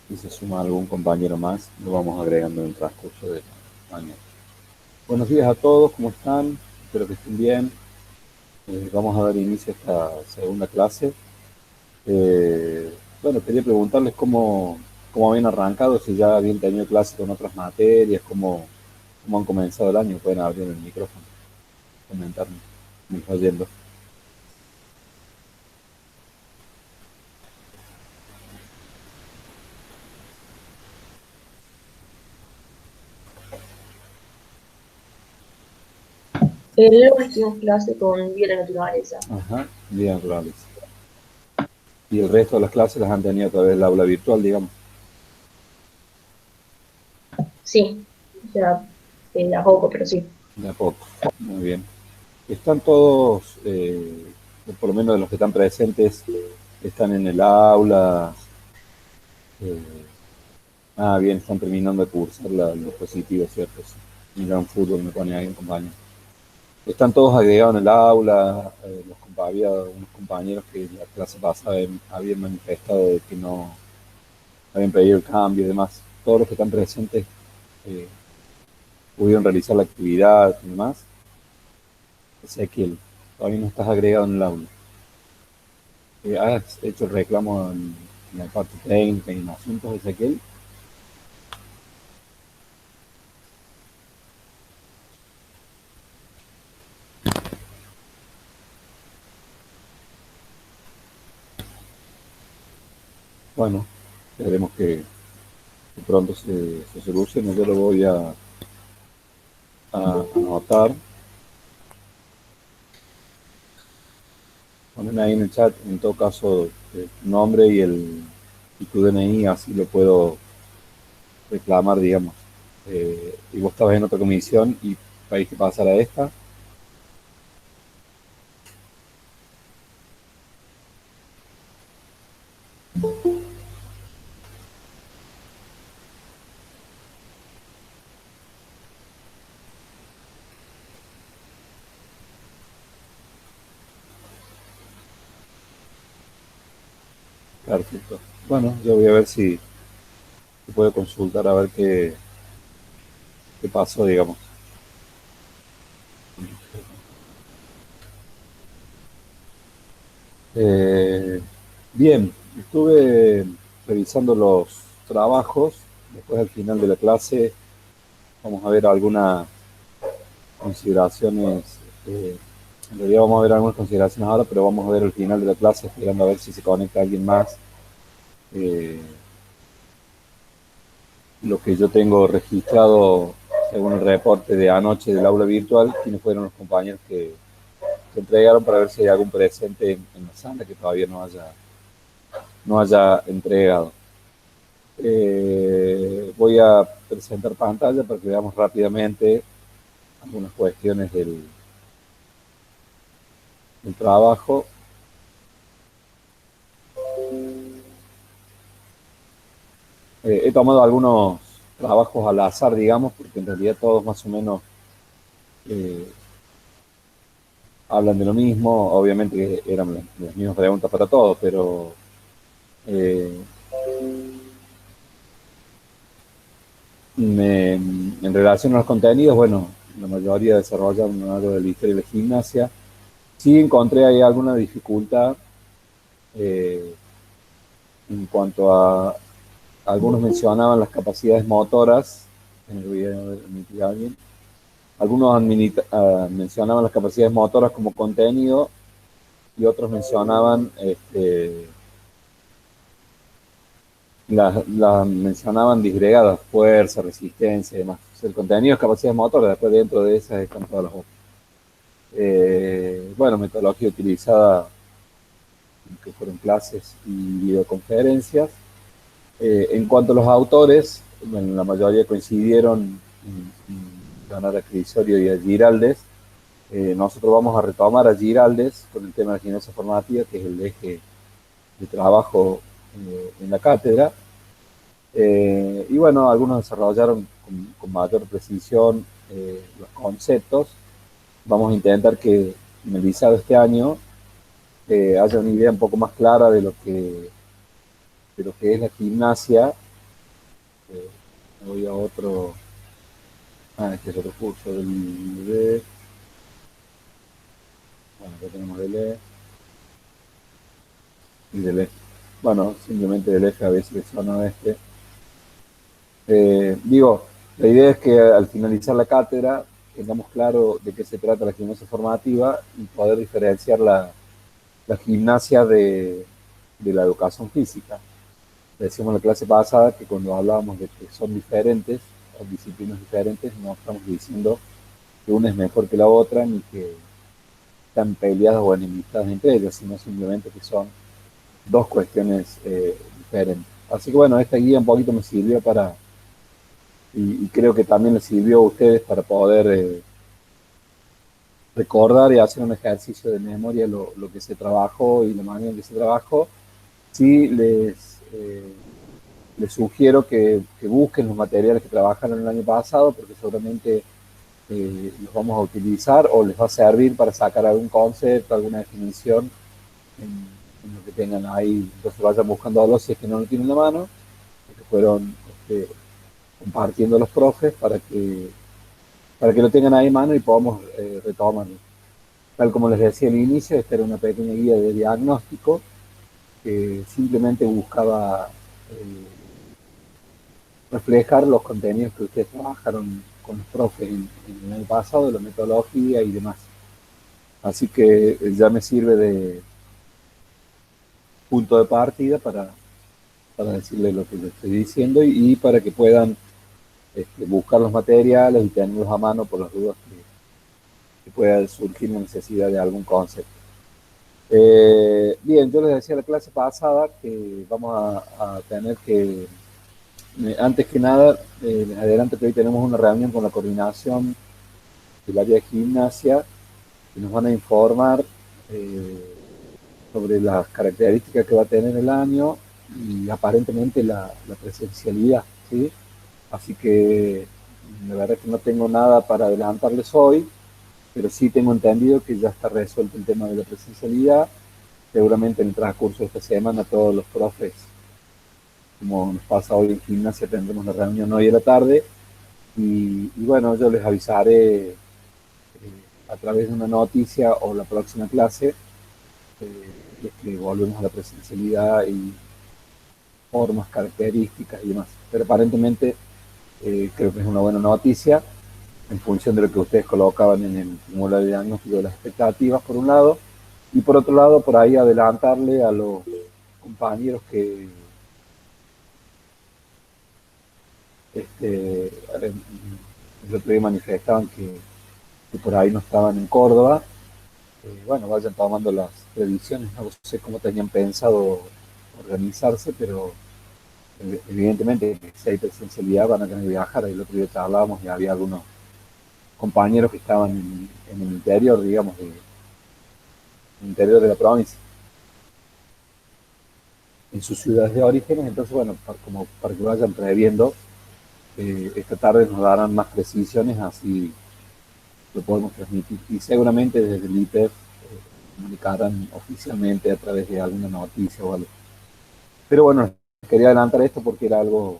y se suma algún compañero más, lo vamos agregando en el transcurso de la mañana. Buenos días a todos, ¿cómo están? Espero que estén bien. Vamos a dar inicio a esta segunda clase. Bueno, quería preguntarles cómo habían arrancado, si ya habían tenido clases con otras materias, cómo han comenzado el año. Pueden abrir el micrófono, comentarme, me está yendo. El último clase con vida de la naturaleza. Ajá, bien, rurales. Y el resto de las clases las han tenido a través del aula virtual, digamos. Sí, o sea, a poco, pero sí. De a poco. Muy bien. Están todos, por lo menos de los que están presentes, están en el aula. eh, Bien, están terminando de cursar los positivos, ¿cierto? Sí. Miran fútbol, me pone ahí un compañero. Están todos agregados en el aula. Había unos compañeros que en la clase pasada habían manifestado de que no habían pedido el cambio y demás. Todos los que están presentes eh, pudieron realizar la actividad y demás. Ezequiel, todavía no estás agregado en el aula. ¿Has hecho el reclamo en la parte técnica y en asuntos, Ezequiel? Bueno, esperemos que pronto se solucione. Yo lo voy a anotar. Ponen ahí en el chat, en todo caso, tu nombre y tu DNI, así lo puedo reclamar, digamos. Y vos estabas en otra comisión y pedís que pasara a esta. Perfecto. Bueno, yo voy a ver si puedo consultar a ver qué pasó, digamos. Eh, Bien, estuve revisando los trabajos. Después al final de la clase vamos a ver algunas consideraciones. En realidad vamos a ver algunas consideraciones ahora, pero vamos a ver al final de la clase, esperando a ver si se conecta alguien más. Eh, lo que yo tengo registrado según el reporte de anoche del aula virtual, quiénes fueron los compañeros que entregaron, para ver si hay algún presente en la sala que todavía no haya entregado. Voy a presentar pantalla para que veamos rápidamente algunas cuestiones del trabajo. He tomado algunos trabajos al azar, digamos, porque en realidad todos más o menos eh, hablan de lo mismo. Obviamente que eran las mismas preguntas para todos, pero eh, en relación a los contenidos, bueno, la mayoría desarrollaron algo de la historia de la gimnasia. Sí encontré ahí alguna dificultad eh, en cuanto a algunos mencionaban las capacidades motoras en el video de alguien. Algunos mencionaban las capacidades motoras como contenido y otros mencionaban las mencionaban disgregadas, fuerza, resistencia y demás. O sea, el contenido es capacidades motoras, después dentro de esas están todas las otras. Bueno, metodología utilizada que fueron clases y videoconferencias. En cuanto a los autores, bueno, la mayoría coincidieron en ganar a Crisorio y a Giraldes. Nosotros vamos a retomar a Giraldes con el tema de la gimnasia formativa, que es el eje de trabajo en la cátedra. Y bueno, algunos desarrollaron con mayor precisión los conceptos. Vamos a intentar que, finalizado este año, haya una idea un poco más clara de lo que es la gimnasia Me voy a otro. Este es otro curso del D. Bueno, acá tenemos del E y del F. Bueno, simplemente del F a veces le suena este. Digo, la idea es que al finalizar la cátedra tengamos claro de qué se trata la gimnasia formativa y poder diferenciar la gimnasia de la educación física. Decíamos en la clase pasada que cuando hablábamos de que son diferentes, o disciplinas diferentes, no estamos diciendo que una es mejor que la otra, ni que están peleadas o enemistadas entre ellas, sino simplemente que son dos cuestiones diferentes. Así que bueno, esta guía un poquito me sirvió para, y creo que también les sirvió a ustedes para poder recordar y hacer un ejercicio de memoria lo que se trabajó y la manera en que se trabajó. Sí, les sugiero que busquen los materiales que trabajaron el año pasado, porque seguramente los vamos a utilizar o les va a servir para sacar algún concepto, alguna definición en lo que tengan ahí. Entonces vayan buscando si es que no lo tienen en la mano, que fueron compartiendo los profes para que lo tengan ahí en mano y podamos retomarlo. Tal como les decía al inicio, esta era una pequeña guía de diagnóstico que simplemente buscaba reflejar los contenidos que ustedes trabajaron con los profes en el año pasado, la metodología y demás. Así que ya me sirve de punto de partida para decirles lo que les estoy diciendo y para que puedan buscar los materiales y tenerlos a mano por las dudas que pueda surgir la necesidad de algún concepto. Bien, yo les decía la clase pasada que vamos a tener que, antes que nada, les adelanto que hoy tenemos una reunión con la coordinación del área de gimnasia que nos van a informar sobre las características que va a tener el año y aparentemente la presencialidad, ¿sí? Así que la verdad es que no tengo nada para adelantarles hoy, pero sí tengo entendido que ya está resuelto el tema de la presencialidad. Seguramente en el transcurso de esta semana todos los profes, como nos pasa hoy en gimnasia, tendremos la reunión hoy a la tarde y bueno, yo les avisaré a través de una noticia o la próxima clase que volvemos a la presencialidad y formas, características y demás. Pero aparentemente creo que es una buena noticia en función de lo que ustedes colocaban en el formulario de diagnóstico de las expectativas, por un lado, y por otro lado, por ahí adelantarle a los compañeros que el otro día manifestaban que por ahí no estaban en Córdoba, bueno, vayan tomando las previsiones, no sé cómo tenían pensado organizarse, pero evidentemente si hay presencialidad van a tener que viajar. El otro día charlábamos y había algunos compañeros que estaban en el interior, digamos, en el interior de la provincia, en sus ciudades de orígenes. Entonces, bueno, como para que vayan previendo, esta tarde nos darán más precisiones, así lo podemos transmitir. Y seguramente desde el IPEF comunicarán oficialmente a través de alguna noticia o algo. Pero bueno, quería adelantar esto porque era algo,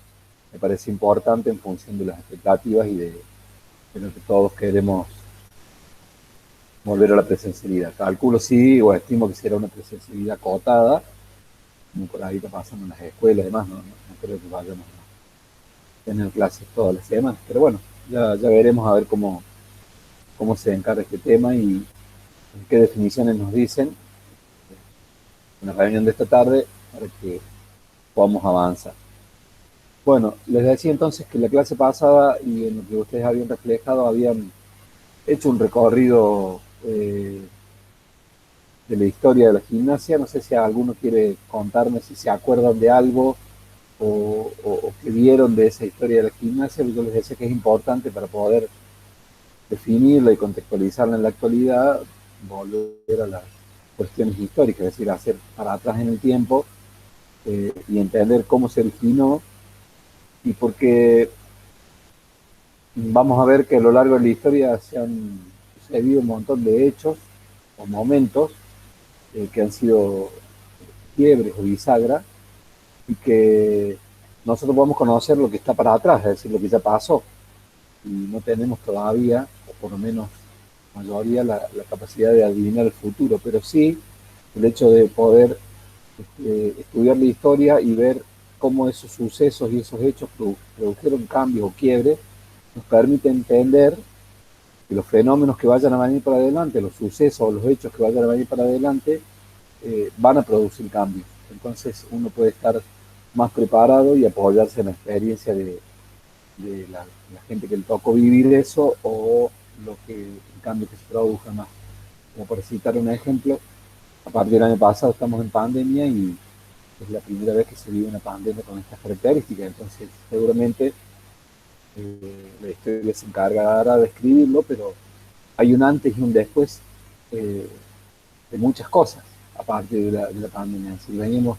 me parece importante en función de las expectativas y de lo que todos queremos volver a la presencialidad. Calculo sí, o estimo que será una presencialidad acotada, como por ahí está pasando en las escuelas y demás, no creo que vayamos a tener clases todas las semanas, pero bueno, ya veremos a ver cómo se encarga este tema y qué definiciones nos dicen en la reunión de esta tarde para que podamos avanzar. Bueno, les decía entonces que la clase pasada y en lo que ustedes habían reflejado habían hecho un recorrido de la historia de la gimnasia. No sé si alguno quiere contarme si se acuerdan de algo o que vieron de esa historia de la gimnasia. Yo les decía que es importante para poder definirla y contextualizarla en la actualidad, volver a las cuestiones históricas, es decir, hacer para atrás en el tiempo y entender cómo se originó y porque vamos a ver que a lo largo de la historia se han sucedido un montón de hechos o momentos que han sido quiebres o bisagras y que nosotros podemos conocer lo que está para atrás, es decir, lo que ya pasó, y no tenemos todavía, o por lo menos la mayoría, la capacidad de adivinar el futuro, pero sí el hecho de poder estudiar la historia y ver cómo esos sucesos y esos hechos produjeron cambios o quiebres, nos permite entender que los fenómenos que vayan a venir para adelante, los sucesos o los hechos que vayan a venir para adelante, van a producir cambios. Entonces uno puede estar más preparado y apoyarse en la experiencia de la gente que le tocó vivir eso o lo que, el cambio que se produjo más. Como por citar un ejemplo, a partir del año pasado estamos en pandemia y es la primera vez que se vive una pandemia con estas características, entonces seguramente la historia se encargará de escribirlo, pero hay un antes y un después eh, de muchas cosas, aparte de la pandemia. Si venimos,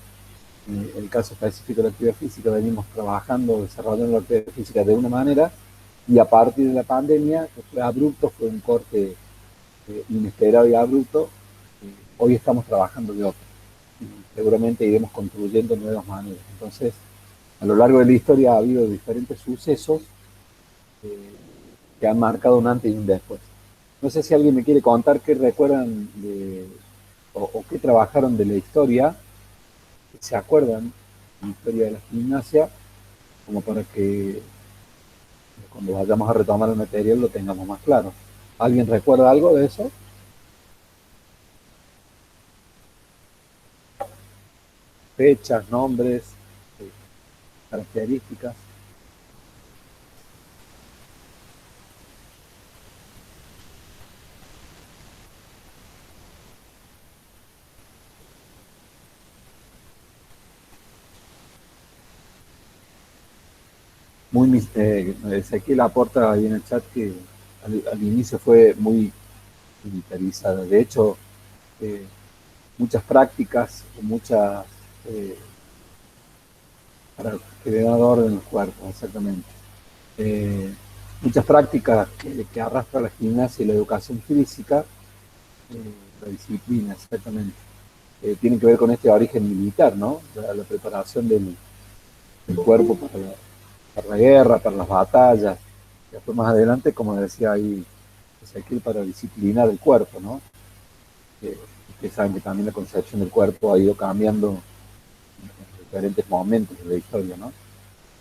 en el caso específico de la actividad física, venimos trabajando, desarrollando la actividad física de una manera, y a partir de la pandemia, que fue abrupto, fue un corte inesperado y abrupto, hoy estamos trabajando de otro. Y seguramente iremos construyendo nuevas maneras. Entonces, a lo largo de la historia ha habido diferentes sucesos eh, que han marcado un antes y un después. No sé si alguien me quiere contar qué recuerdan o qué trabajaron de la historia, que se acuerdan de la historia de la gimnasia, como para que cuando vayamos a retomar el material lo tengamos más claro. ¿Alguien recuerda algo de eso? Fechas, nombres, eh, características. Muy, Ezequiel aporta ahí en el chat que al inicio fue muy militarizada. De hecho, eh, muchas prácticas, muchas eh, para que le dan orden los cuerpos, exactamente. Eh, Muchas prácticas que arrastra la gimnasia y la educación física, la disciplina, exactamente, tienen que ver con este origen militar, ¿no? La preparación del cuerpo para la guerra, para las batallas, y después más adelante, como decía ahí Ezequiel, para disciplinar el cuerpo, ¿no? Ustedes saben que también la concepción del cuerpo ha ido cambiando en diferentes momentos de la historia, ¿no?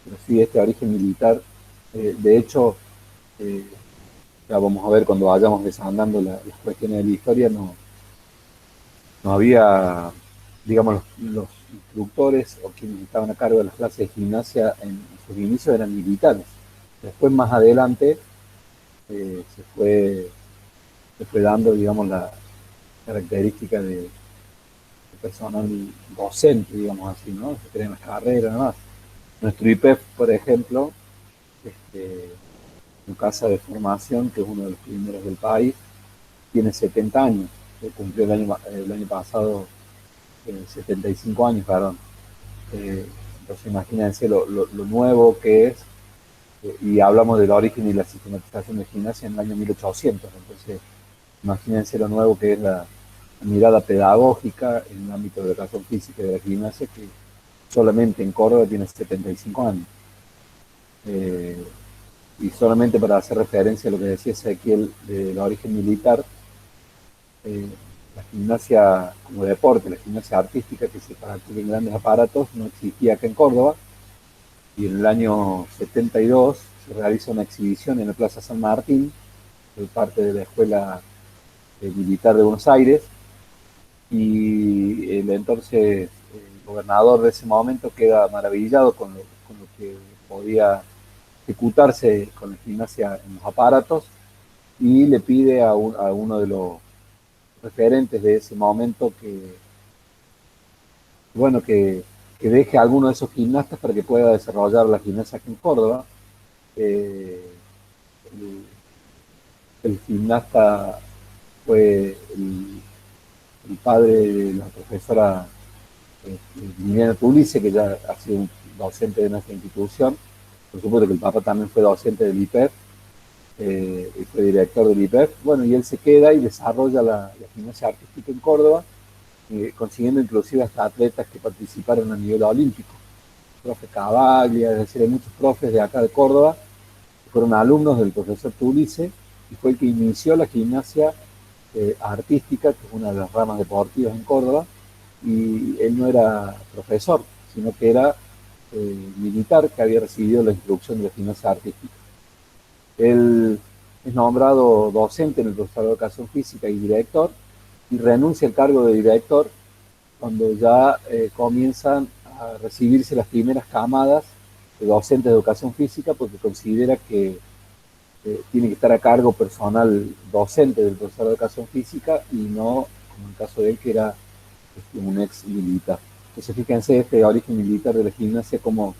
Pero sí, este origen militar, de hecho, eh, ya vamos a ver cuando vayamos desandando las cuestiones de la historia, no había, digamos, los instructores o quienes estaban a cargo de las clases de gimnasia en sus inicios eran militares. Después, más adelante, eh, se, fue, se fue dando, digamos, la característica de personal docente, digamos así, ¿no? Se crean las carreras, nada más. Nuestro IPEF, por ejemplo, este, en casa de formación, que es uno de los primeros del país, tiene 70 años, cumplió el año pasado 75 años, perdón. Entonces imagínense lo nuevo que es, y hablamos del origen y la sistematización de gimnasia en el año 1800, entonces imagínense lo nuevo que es la mirada pedagógica en el ámbito de la educación física y de la gimnasia, que solamente en Córdoba tiene 75 años. Eh, y solamente para hacer referencia a lo que decía Ezequiel del origen militar, eh, la gimnasia como deporte, la gimnasia artística que se practica en grandes aparatos, no existía acá en Córdoba, y en el año 72 se realiza una exhibición en la Plaza San Martín, por parte de la Escuela Militar de Buenos Aires, y el entonces el gobernador de ese momento queda maravillado con lo que podía ejecutarse con la gimnasia en los aparatos y le pide a uno de los referentes de ese momento bueno, que deje a alguno de esos gimnastas para que pueda desarrollar la gimnasia aquí en Córdoba. Eh, el, el, gimnasta fue el padre de la profesora Liliana Tulice, que ya ha sido un docente de nuestra institución. Por supuesto que el papá también fue docente del IPEF, y fue director del IPEF. Bueno, y él se queda y desarrolla la gimnasia artística en Córdoba, consiguiendo inclusive hasta atletas que participaron a nivel olímpico. profe Cavaglia, es decir, hay muchos profes de acá de Córdoba que fueron alumnos del profesor Tulice y fue el que inició la gimnasia artística, que es una de las ramas deportivas en Córdoba, y él no era profesor, sino que era militar que había recibido la instrucción de la gimnasia artística. Él es nombrado docente en el profesorado de educación física y director, y renuncia al cargo de director cuando ya comienzan a recibirse las primeras camadas de docentes de educación física, porque considera que tiene que estar a cargo personal docente del profesor de educación física y no, como en el caso de él, que era un ex militar. Entonces, fíjense este origen militar de la gimnasia, como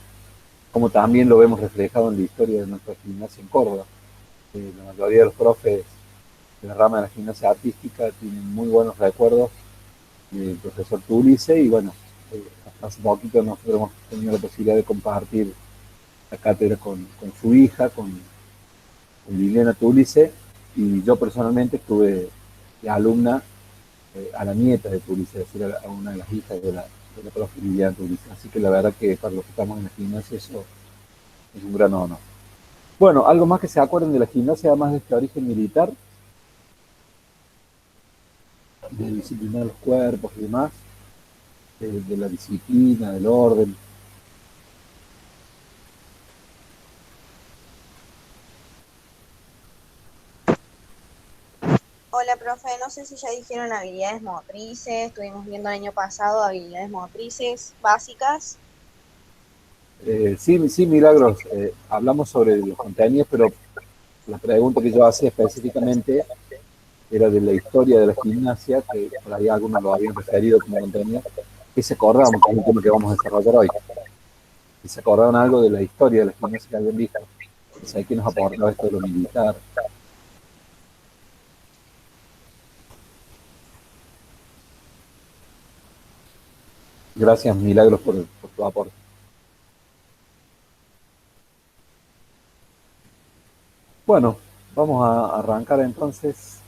también lo vemos reflejado en la historia de nuestra gimnasia en Córdoba. La mayoría de los profes de la rama de la gimnasia artística tienen muy buenos recuerdos del profesor Tulice y bueno, hace poquito nosotros hemos tenido la posibilidad de compartir la cátedra con su hija, con Liliana Tulice, y yo personalmente estuve de alumna a la nieta de Tulice, es decir, a una de las hijas de la profe Liliana Tulice. Así que la verdad que para los que estamos en la gimnasia eso es un gran honor. Bueno, algo más que se acuerden de la gimnasia, además de este origen militar, de disciplinar los cuerpos y demás, de la disciplina, del orden. Hola, profe, no sé si ya dijeron habilidades motrices, estuvimos viendo el año pasado habilidades motrices básicas. Sí, sí, Milagros, hablamos sobre los contenidos, pero la pregunta que yo hacía específicamente era de la historia de la gimnasia, que por ahí algunos lo habían referido como contenido, que se acordaban, que es el tema que vamos a desarrollar hoy, que se acordaban algo de la historia de la gimnasia que habían visto. Entonces, hay que nos aportaba esto de lo militar. Gracias, Milagros, por tu aporte. Bueno, vamos a arrancar entonces.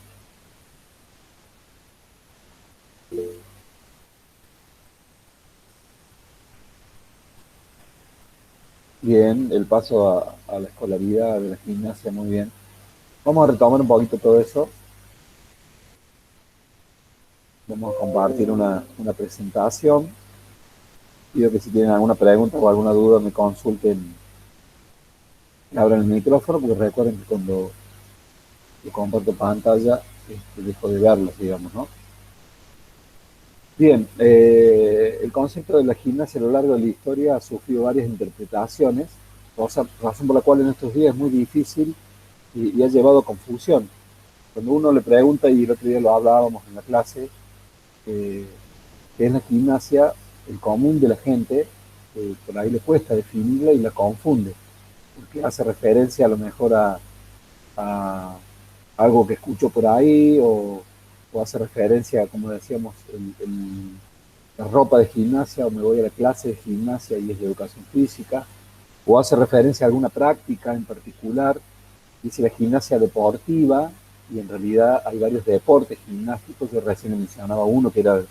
Bien, el paso a la escolaridad de la gimnasia, muy bien. Vamos a retomar un poquito todo eso. Vamos a compartir una presentación. Pido que si tienen alguna pregunta o alguna duda me consulten, abran el micrófono, porque recuerden que cuando yo comparto pantalla, dejo de verlos, digamos, ¿no? Bien, el concepto de la gimnasia a lo largo de la historia ha sufrido varias interpretaciones, razón por la cual en estos días es muy difícil y ha llevado a confusión. Cuando uno le pregunta, y el otro día lo hablábamos en la clase, eh, qué es la gimnasia, el común de la gente, por ahí le cuesta definirla y la confunde, porque hace referencia a lo mejor a algo que escucho por ahí o hace referencia, como decíamos, la ropa de gimnasia o me voy a la clase de gimnasia y es de educación física, o hace referencia a alguna práctica en particular, dice la gimnasia deportiva y en realidad hay varios deportes gimnásticos, yo recién mencionaba uno que era,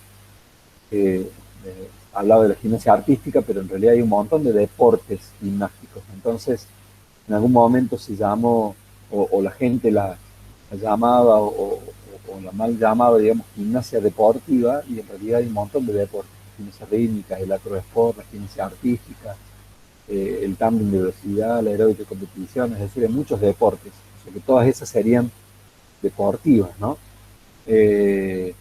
hablaba de la gimnasia artística, pero en realidad hay un montón de deportes gimnásticos, entonces en algún momento se llamó, o la gente la llamaba, o la mal llamaba, digamos, gimnasia deportiva, y en realidad hay un montón de deportes, la gimnasia rítmica, el acroesport, la gimnasia artística, el tumbling de velocidad, la aeróbica de competición, es decir, hay muchos deportes, o sea que todas esas serían deportivas, ¿no? Eh,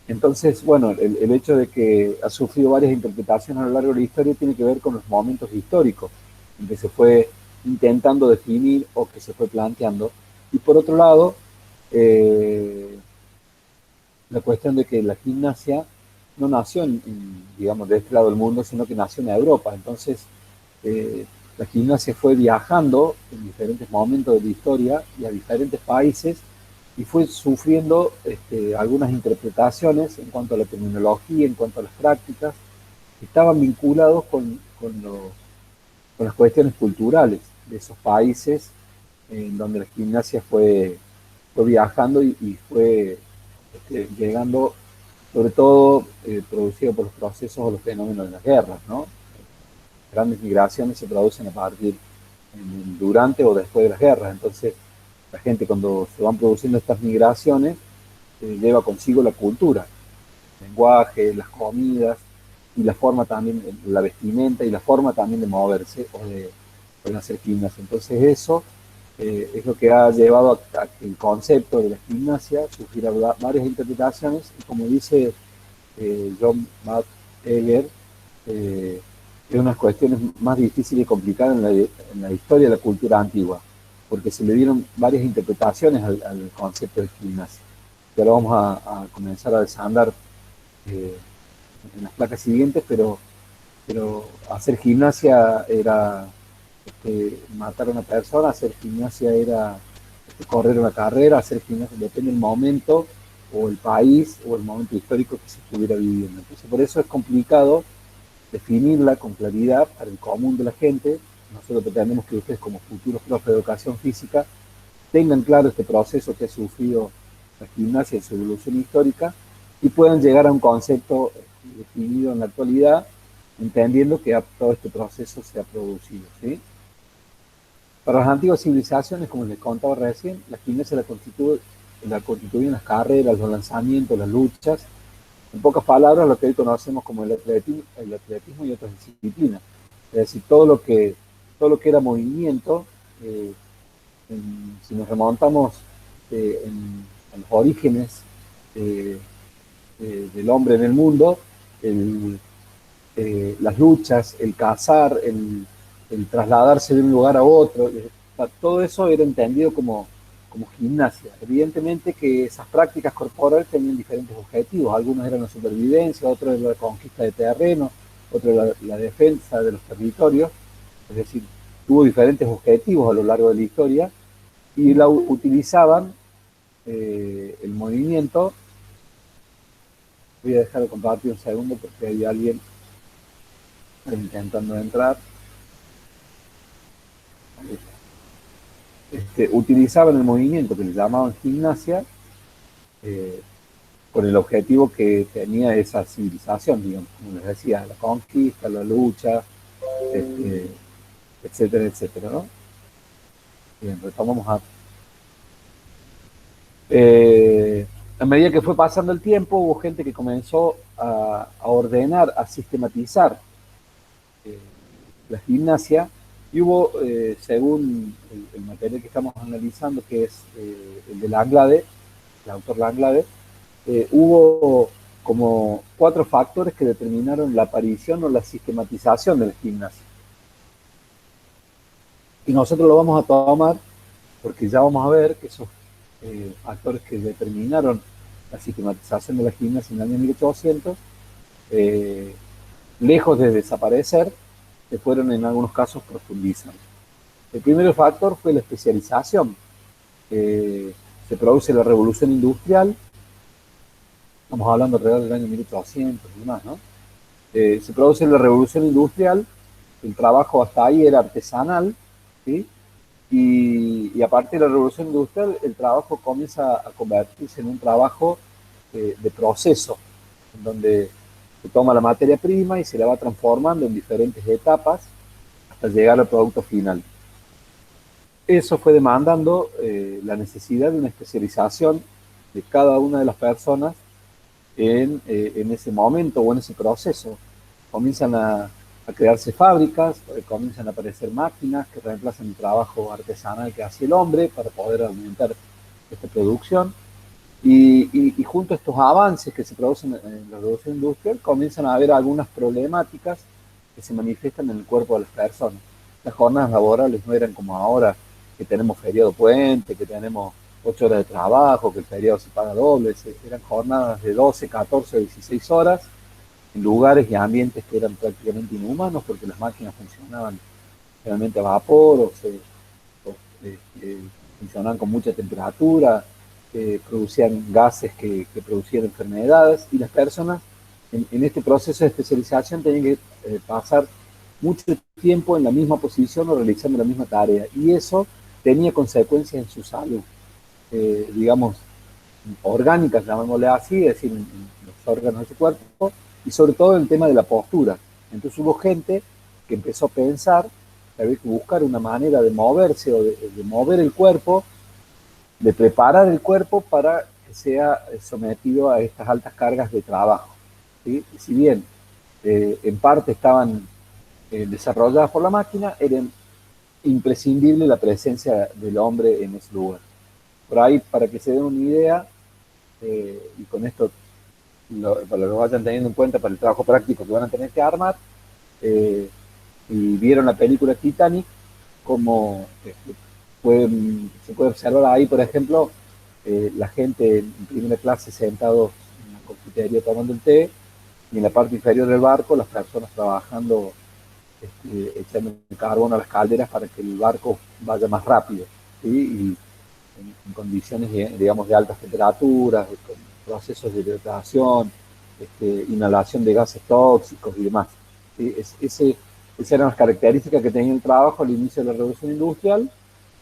entonces, bueno, el hecho de que ha sufrido varias interpretaciones a lo largo de la historia tiene que ver con los momentos históricos en que se fue intentando definir o que se fue planteando. Y por otro lado, eh, la cuestión de que la gimnasia no nació, digamos, de este lado del mundo, sino que nació en Europa. Entonces, la gimnasia fue viajando en diferentes momentos de la historia y a diferentes países y fue sufriendo algunas interpretaciones en cuanto a la terminología, en cuanto a las prácticas, que estaban vinculados con las cuestiones culturales de esos países en donde la gimnasia fue viajando y fue llegando, sobre todo producido por los procesos o los fenómenos de las guerras, ¿no? grandes migraciones se producen durante o después de las guerras. Entonces, la gente cuando se van produciendo estas migraciones, lleva consigo la cultura, el lenguaje, las comidas, y la forma también, la vestimenta y la forma también de moverse o de hacer gimnasia. Entonces eso es lo que ha llevado a que el concepto de la gimnasia sufriera varias interpretaciones, y como dice John Egger, es unas cuestiones más difíciles y complicadas en la historia de la cultura antigua, porque se le dieron varias interpretaciones al concepto de gimnasia. Y ahora vamos a comenzar a desandar en las placas siguientes, pero hacer gimnasia era matar a una persona, hacer gimnasia era correr una carrera, hacer gimnasia depende del momento o el país o el momento histórico que se estuviera viviendo. Entonces, por eso es complicado definirla con claridad para el común de la gente. Nosotros pretendemos que ustedes, como futuros profes de educación física, tengan claro este proceso que ha sufrido la gimnasia en su evolución histórica y puedan llegar a un concepto definido en la actualidad, entendiendo que todo este proceso se ha producido, ¿sí? Para las antiguas civilizaciones, como les contaba recién, la gimnasia la constituían las carreras, los lanzamientos, las luchas, en pocas palabras, lo que hoy conocemos como el atletismo y otras disciplinas. Es decir, todo lo que era movimiento, si nos remontamos a los orígenes del hombre en el mundo, las luchas, el cazar, el trasladarse de un lugar a otro, todo eso era entendido como gimnasia. Evidentemente que esas prácticas corporales tenían diferentes objetivos. Algunos eran la supervivencia, otros eran la conquista de terreno, otros la defensa de los territorios. Es decir, tuvo diferentes objetivos a lo largo de la historia y utilizaban el movimiento. Voy a dejar de compartir un segundo porque hay alguien intentando entrar. Utilizaban el movimiento que le llamaban gimnasia con el objetivo que tenía esa civilización, digamos, como les decía, la conquista, la lucha, etcétera, etcétera, ¿no? Bien, retomamos a medida que fue pasando el tiempo, hubo gente que comenzó a ordenar, a sistematizar la gimnasia, y hubo, según el material que estamos analizando, que es el de Langlade, el autor Langlade, hubo como 4 factores que determinaron la aparición o la sistematización de la gimnasia. Y nosotros lo vamos a tomar porque ya vamos a ver que esos factores que determinaron la sistematización de la gimnasia en el año 1800, lejos de desaparecer, se fueron en algunos casos profundizando. El primer factor fue la especialización. Se produce la revolución industrial, estamos hablando alrededor del año 1800 y demás, ¿no? Se produce la revolución industrial, el trabajo hasta ahí era artesanal, ¿sí? Y a partir de la revolución industrial, el trabajo comienza a convertirse en un trabajo de proceso, en donde se toma la materia prima y se la va transformando en diferentes etapas hasta llegar al producto final. Eso fue demandando la necesidad de una especialización de cada una de las personas en ese momento o en ese proceso. Comienzan a crearse fábricas, comienzan a aparecer máquinas que reemplazan el trabajo artesanal que hacía el hombre para poder aumentar esta producción. Y junto a estos avances que se producen en la revolución industrial, comienzan a haber algunas problemáticas que se manifiestan en el cuerpo de las personas. Las jornadas laborales no eran como ahora, que tenemos feriado puente, que tenemos 8 horas de trabajo, que el feriado se paga doble. Eran jornadas de 12, 14, 16 horas, en lugares y ambientes que eran prácticamente inhumanos, porque las máquinas funcionaban realmente a vapor, funcionaban con mucha temperatura, producían gases que producían enfermedades, y las personas en este proceso de especialización tenían que pasar mucho tiempo en la misma posición o realizando la misma tarea, y eso tenía consecuencias en su salud, digamos, orgánicas, llamémosle así, es decir, en los órganos de su cuerpo, y sobre todo en el tema de la postura. Entonces hubo gente que empezó a pensar que había que buscar una manera de moverse o de mover el cuerpo, de preparar el cuerpo para que sea sometido a estas altas cargas de trabajo. ¿Sí? Y si bien en parte estaban desarrolladas por la máquina, era imprescindible la presencia del hombre en ese lugar. Por ahí, para que se den una idea, y con esto para lo que vayan teniendo en cuenta para el trabajo práctico que van a tener que armar, y vieron la película Titanic, como se puede observar ahí, por ejemplo, la gente en primera clase sentados en la confitería tomando el té, y en la parte inferior del barco las personas trabajando, echando el carbón a las calderas para que el barco vaya más rápido, ¿sí? Y en condiciones, digamos, de altas temperaturas, con procesos de hidratación, inhalación de gases tóxicos y demás. ¿Sí? Esas eran las características que tenía el trabajo al inicio de la Revolución Industrial.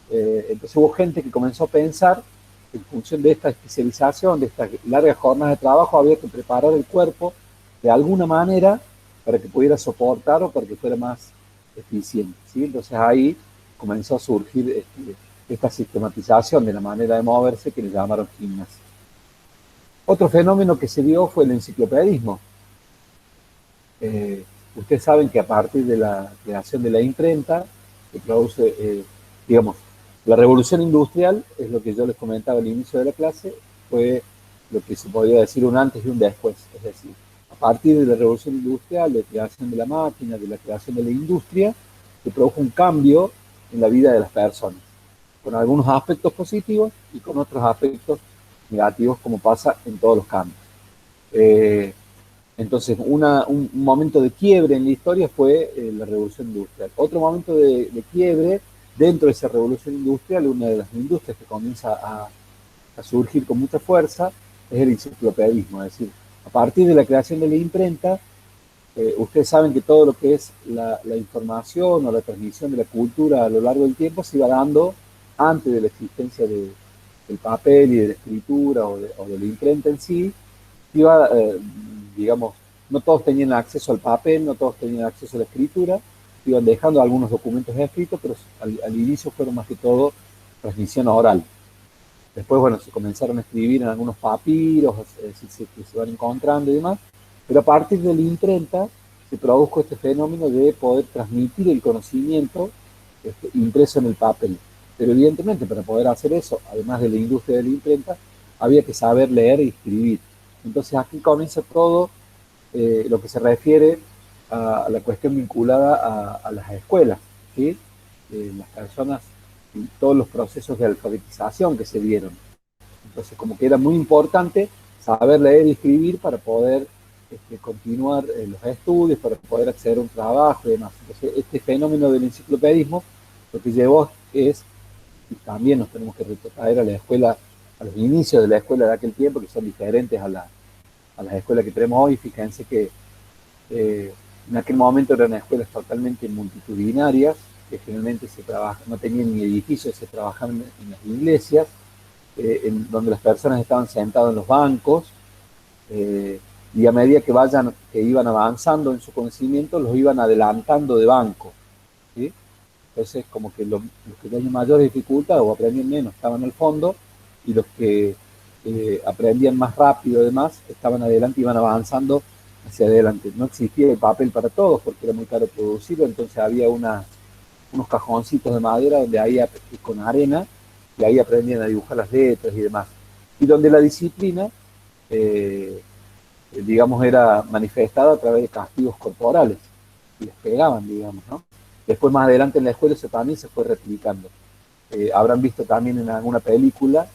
Entonces hubo gente que comenzó a pensar que en función de esta especialización, de estas largas jornadas de trabajo, había que preparar el cuerpo de alguna manera para que pudiera soportar o para que fuera más eficiente. ¿Sí? Entonces ahí comenzó a surgir esta sistematización de la manera de moverse que le llamaron gimnasia. Otro fenómeno que se dio fue el enciclopedismo. Ustedes saben que a partir de la creación de la imprenta se produce, digamos, la revolución industrial, es lo que yo les comentaba al inicio de la clase, fue lo que se podría decir un antes y un después. Es decir, a partir de la revolución industrial, de la creación de la máquina, de la creación de la industria, se produjo un cambio en la vida de las personas, con algunos aspectos positivos y con otros aspectos negativos, como pasa en todos los cambios. Entonces, un momento de quiebre en la historia fue la revolución industrial. Otro momento de quiebre dentro de esa revolución industrial, una de las industrias que comienza a surgir con mucha fuerza, es el enciclopedismo. Es decir, a partir de la creación de la imprenta, ustedes saben que todo lo que es la información o la transmisión de la cultura a lo largo del tiempo se iba dando antes de la existencia del papel y de la escritura o de la imprenta en sí. Iba, digamos, no todos tenían acceso al papel, no todos tenían acceso a la escritura, iban dejando algunos documentos escritos, pero al inicio fueron más que todo transmisión oral. Después, bueno, se comenzaron a escribir en algunos papiros, que se van encontrando y demás, pero a partir de la imprenta se produjo este fenómeno de poder transmitir el conocimiento impreso en el papel. Pero evidentemente, para poder hacer eso, además de la industria de la imprenta, había que saber leer y escribir. Entonces aquí comienza todo lo que se refiere a la cuestión vinculada a las escuelas, ¿sí? Las personas y todos los procesos de alfabetización que se dieron. Entonces, como que era muy importante saber leer y escribir para poder continuar los estudios, para poder acceder a un trabajo y demás. Entonces, este fenómeno del enciclopedismo lo que llevó es, y también nos tenemos que retrotraer a la escuela, a los inicios de la escuela de aquel tiempo, que son diferentes a las escuelas que tenemos hoy. Fíjense que en aquel momento eran escuelas totalmente multitudinarias, que generalmente no tenían ni edificios, se trabajaban en las iglesias, donde las personas estaban sentadas en los bancos, y a medida que iban avanzando en su conocimiento, los iban adelantando de banco, ¿sí? Entonces, como que los que tenían mayor dificultad o aprendían menos estaban al fondo, y los que aprendían más rápido, además, estaban adelante y iban avanzando hacia adelante. No existía el papel para todos porque era muy caro producirlo, entonces había unos cajoncitos de madera donde ahí con arena, y ahí aprendían a dibujar las letras y demás. Y donde la disciplina, digamos, era manifestada a través de castigos corporales, y les pegaban, digamos, ¿no? Después, más adelante en la escuela, eso también se fue replicando. Habrán visto también en alguna película,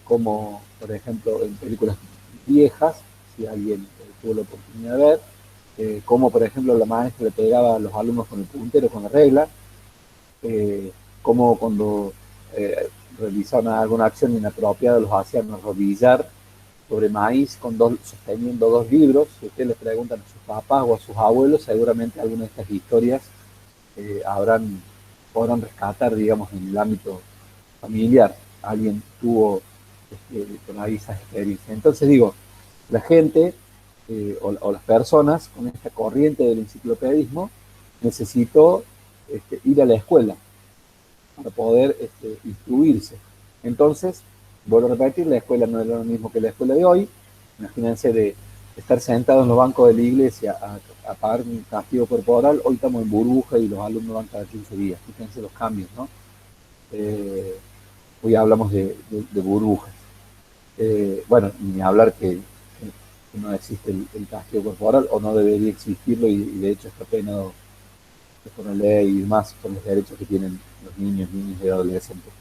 como, por ejemplo, en películas viejas, si alguien tuvo la oportunidad de ver, como, por ejemplo, la maestra le pegaba a los alumnos con el puntero, con la regla, como cuando realizaban alguna acción inapropiada los hacían arrodillar sobre maíz sosteniendo dos libros. Si ustedes les preguntan a sus papás o a sus abuelos, seguramente alguna de estas historias podrán rescatar, digamos, en el ámbito familiar. Alguien tuvo por ahí esas experiencias. Entonces digo, la gente o las personas con esta corriente del enciclopedismo necesitó ir a la escuela para poder instruirse. Entonces, vuelvo a repetir, la escuela no era lo mismo que la escuela de hoy. Imagínense de estar sentados en los bancos de la iglesia a pagar un castigo corporal. Hoy estamos en burbuja y los alumnos van cada 15 días. Fíjense los cambios, ¿no? Hoy hablamos de burbujas. Bueno, ni hablar que no existe el castigo corporal, o no debería existirlo, y de hecho está penado por la ley y demás, por los derechos que tienen los niños y adolescentes.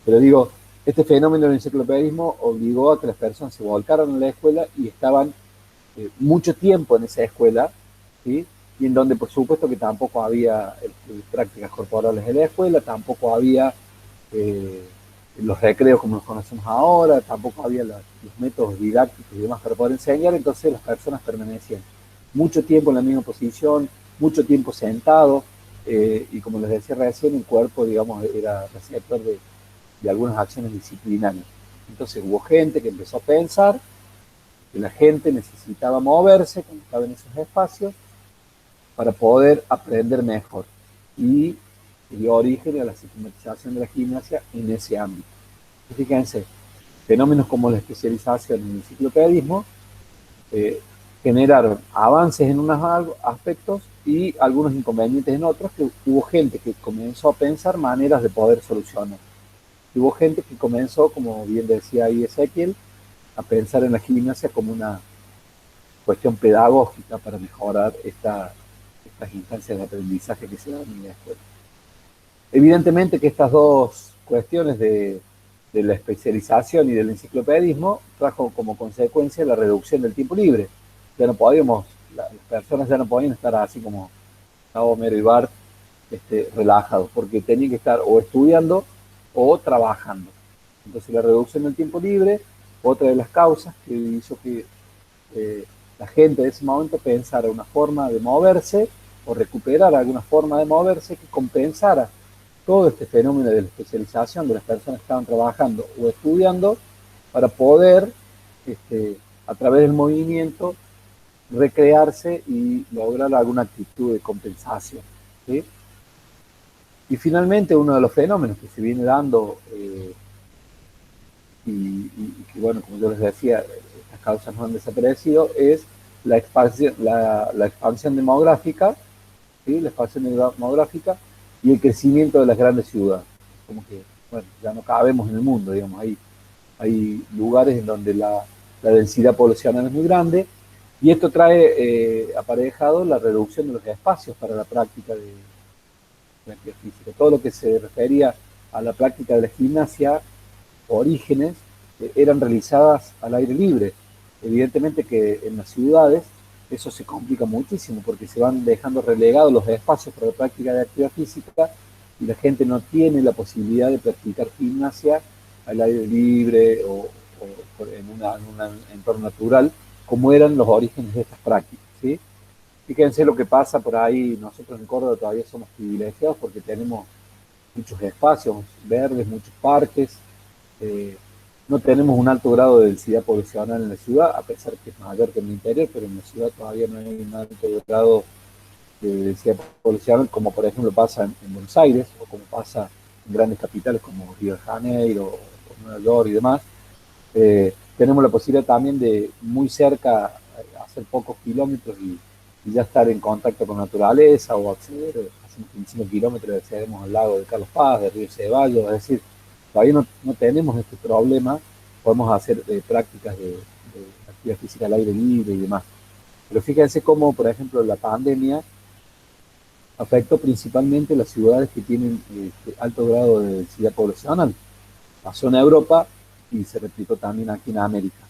Pero digo, este fenómeno del enciclopedismo obligó a que las personas se volcaran a la escuela y estaban mucho tiempo en esa escuela, ¿sí? Y en donde por supuesto que tampoco había prácticas corporales en la escuela, tampoco había los recreos como los conocemos ahora, tampoco había los métodos didácticos y demás para poder enseñar. Entonces las personas permanecían mucho tiempo en la misma posición, mucho tiempo sentado, y como les decía recién, el cuerpo, digamos, era receptor de algunas acciones disciplinarias. Entonces hubo gente que empezó a pensar que la gente necesitaba moverse cuando estaba en esos espacios para poder aprender mejor, y dio origen a la sistematización de la gimnasia en ese ámbito. Y fíjense, fenómenos como la especialización en el enciclopedismo generaron avances en unos aspectos y algunos inconvenientes en otros, que hubo gente que comenzó a pensar maneras de poder solucionar. Y hubo gente que comenzó, como bien decía ahí Ezequiel, a pensar en la gimnasia como una cuestión pedagógica para mejorar estas instancias de aprendizaje que se dan en la escuela. Evidentemente que estas dos cuestiones de la especialización y del enciclopedismo trajo como consecuencia la reducción del tiempo libre. Ya no podíamos, las personas ya no podían estar así como Homero y Bart, relajados, porque tenían que estar o estudiando o trabajando. Entonces la reducción del tiempo libre, otra de las causas que hizo que la gente de ese momento pensara una forma de moverse o recuperar alguna forma de moverse que compensara todo este fenómeno de la especialización de las personas que estaban trabajando o estudiando, para poder, a través del movimiento, recrearse y lograr alguna actitud de compensación, ¿sí? Y finalmente, uno de los fenómenos que se viene dando, y que, bueno, como yo les decía, estas causas no han desaparecido, es la expansión demográfica, ¿sí? La expansión demográfica y el crecimiento de las grandes ciudades. Como que, bueno, ya no cabemos en el mundo, digamos, hay lugares en donde la densidad poblacional es muy grande, y esto trae aparejado la reducción de los espacios para la práctica de la actividad física. Todo lo que se refería a la práctica de la gimnasia, orígenes, eran realizadas al aire libre. Evidentemente que en las ciudades eso se complica muchísimo, porque se van dejando relegados los espacios para la práctica de actividad física, y la gente no tiene la posibilidad de practicar gimnasia al aire libre o en un entorno natural, como eran los orígenes de estas prácticas, ¿sí? Fíjense lo que pasa por ahí. Nosotros en Córdoba todavía somos privilegiados porque tenemos muchos espacios verdes, muchos parques. No tenemos un alto grado de densidad poblacional en la ciudad, a pesar que es mayor que en el interior, pero en la ciudad todavía no hay un alto grado de densidad poblacional, como por ejemplo pasa en Buenos Aires, o como pasa en grandes capitales como Río de Janeiro, o Nueva York y demás. Tenemos la posibilidad también de muy cerca hacer pocos kilómetros y ya estar en contacto con la naturaleza, o acceder, hacemos 25 kilómetros y accedemos al lago de Carlos Paz, de Río Ceballos. Es decir, todavía no tenemos este problema. Podemos hacer prácticas de actividad física al aire libre y demás. Pero fíjense cómo, por ejemplo, la pandemia afectó principalmente las ciudades que tienen alto grado de densidad poblacional. Pasó en Europa y se replicó también aquí en América.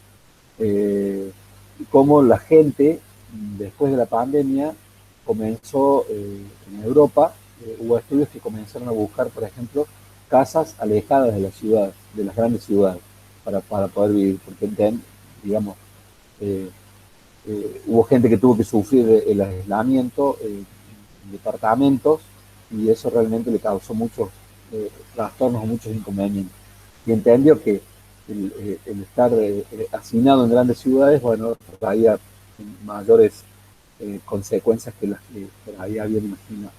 Y cómo la gente, después de la pandemia, comenzó en Europa, hubo estudios que comenzaron a buscar, por ejemplo, casas alejadas de las ciudades, de las grandes ciudades, para poder vivir, porque digamos, hubo gente que tuvo que sufrir el aislamiento en departamentos, y eso realmente le causó muchos trastornos, muchos inconvenientes. Y entendió que el estar hacinado en grandes ciudades, bueno, traía mayores consecuencias que las que por ahí habían imaginado.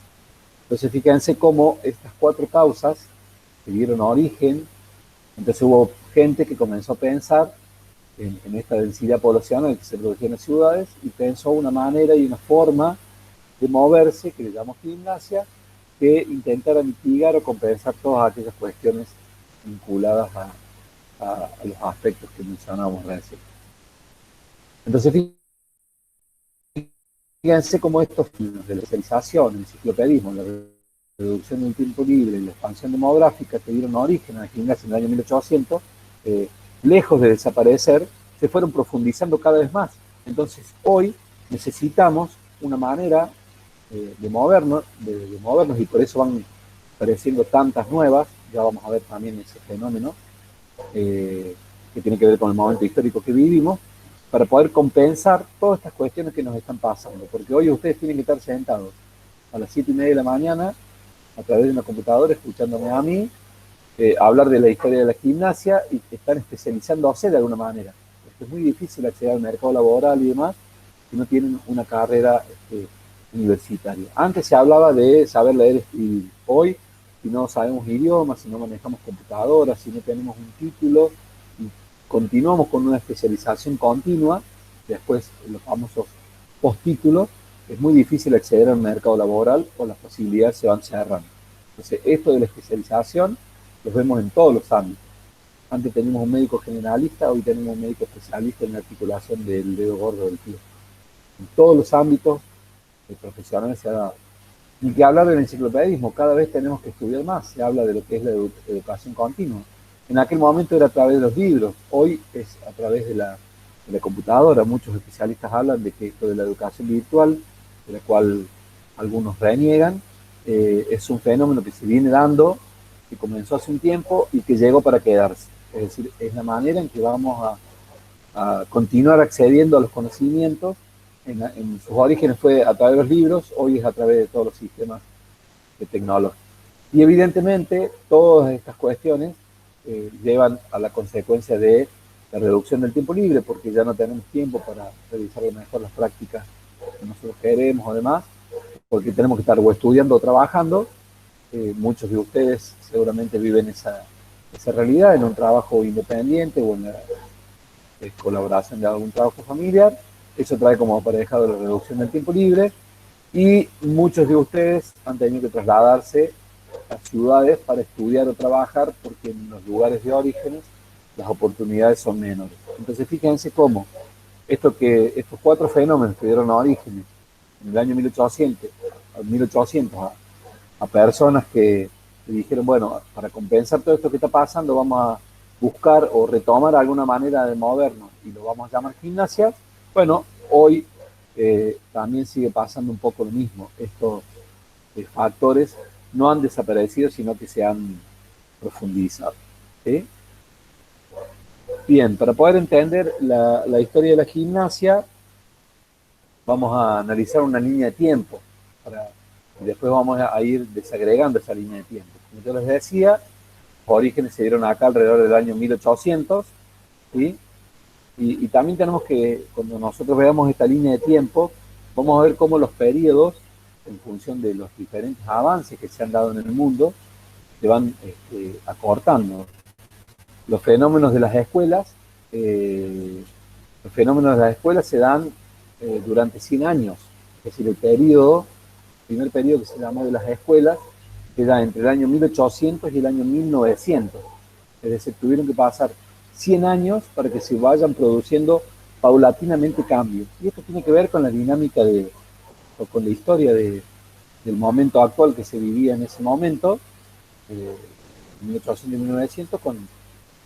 Entonces fíjense cómo estas cuatro causas que dieron origen, entonces hubo gente que comenzó a pensar en esta densidad poblacional que se producía en las ciudades y pensó una manera y una forma de moverse, que le llamamos gimnasia, que intentara mitigar o compensar todas aquellas cuestiones vinculadas a los aspectos que mencionábamos recién. Entonces, fíjense cómo estos fines de la especialización, el enciclopedismo, la reducción del tiempo libre y la expansión demográfica que dieron origen a la gimnasia en el año 1800, lejos de desaparecer, se fueron profundizando cada vez más. Entonces, hoy necesitamos una manera de movernos y por eso van apareciendo tantas nuevas. Ya vamos a ver también ese fenómeno que tiene que ver con el momento histórico que vivimos, para poder compensar todas estas cuestiones que nos están pasando. Porque hoy ustedes tienen que estar sentados a las 7:30 de la mañana a través de una computadora, escuchándome a mí, hablar de la historia de la gimnasia y están especializándose de alguna manera. Porque es muy difícil acceder al mercado laboral y demás si no tienen una carrera universitaria. Antes se hablaba de saber leer y escribir. Hoy, si no sabemos idiomas, si no manejamos computadoras, si no tenemos un título, y continuamos con una especialización continua, después los famosos postítulos, es muy difícil acceder al mercado laboral o las posibilidades se van cerrando. Entonces, esto de la especialización los vemos en todos los ámbitos. Antes teníamos un médico generalista, hoy tenemos un médico especialista en la articulación del dedo gordo del pie. En todos los ámbitos profesionales se ha dado. Ni que hablar del enciclopedismo, cada vez tenemos que estudiar más, se habla de lo que es la educación continua. En aquel momento era a través de los libros, hoy es a través de la computadora. Muchos especialistas hablan de que esto de la educación virtual, de la cual algunos reniegan, es un fenómeno que se viene dando, que comenzó hace un tiempo y que llegó para quedarse. Es decir, es la manera en que vamos a continuar accediendo a los conocimientos. En sus orígenes fue a través de los libros, hoy es a través de todos los sistemas de tecnología. Y evidentemente todas estas cuestiones llevan a la consecuencia de la reducción del tiempo libre, porque ya no tenemos tiempo para realizar mejor las prácticas que nosotros queremos o demás, porque tenemos que estar o estudiando o trabajando. Muchos de ustedes seguramente viven esa realidad en un trabajo independiente o en la colaboración de algún trabajo familiar. Eso trae como aparejado la reducción del tiempo libre y muchos de ustedes han tenido que trasladarse a ciudades para estudiar o trabajar porque en los lugares de orígenes las oportunidades son menores. Entonces fíjense cómo estos cuatro fenómenos que dieron origen en el año 1800 a personas que dijeron, bueno, para compensar todo esto que está pasando vamos a buscar o retomar alguna manera de movernos y lo vamos a llamar gimnasia. Bueno, hoy también sigue pasando un poco lo mismo. Estos factores no han desaparecido, sino que se han profundizado. ¿Sí? Bien, para poder entender la historia de la gimnasia, vamos a analizar una línea de tiempo y después vamos a ir desagregando esa línea de tiempo. Como yo les decía, los orígenes se dieron acá alrededor del año 1800, ¿sí? Y también tenemos que, cuando nosotros veamos esta línea de tiempo, vamos a ver cómo los periodos, en función de los diferentes avances que se han dado en el mundo, se van acortando. Los fenómenos de las escuelas, se dan durante 100 años. Es decir, el primer periodo que se llamó de las escuelas, queda entre el año 1800 y el año 1900. Es decir, tuvieron que pasar 100 años para que se vayan produciendo paulatinamente cambios. Y esto tiene que ver con la dinámica o con la historia del momento actual que se vivía en ese momento, 1800 y 1900, con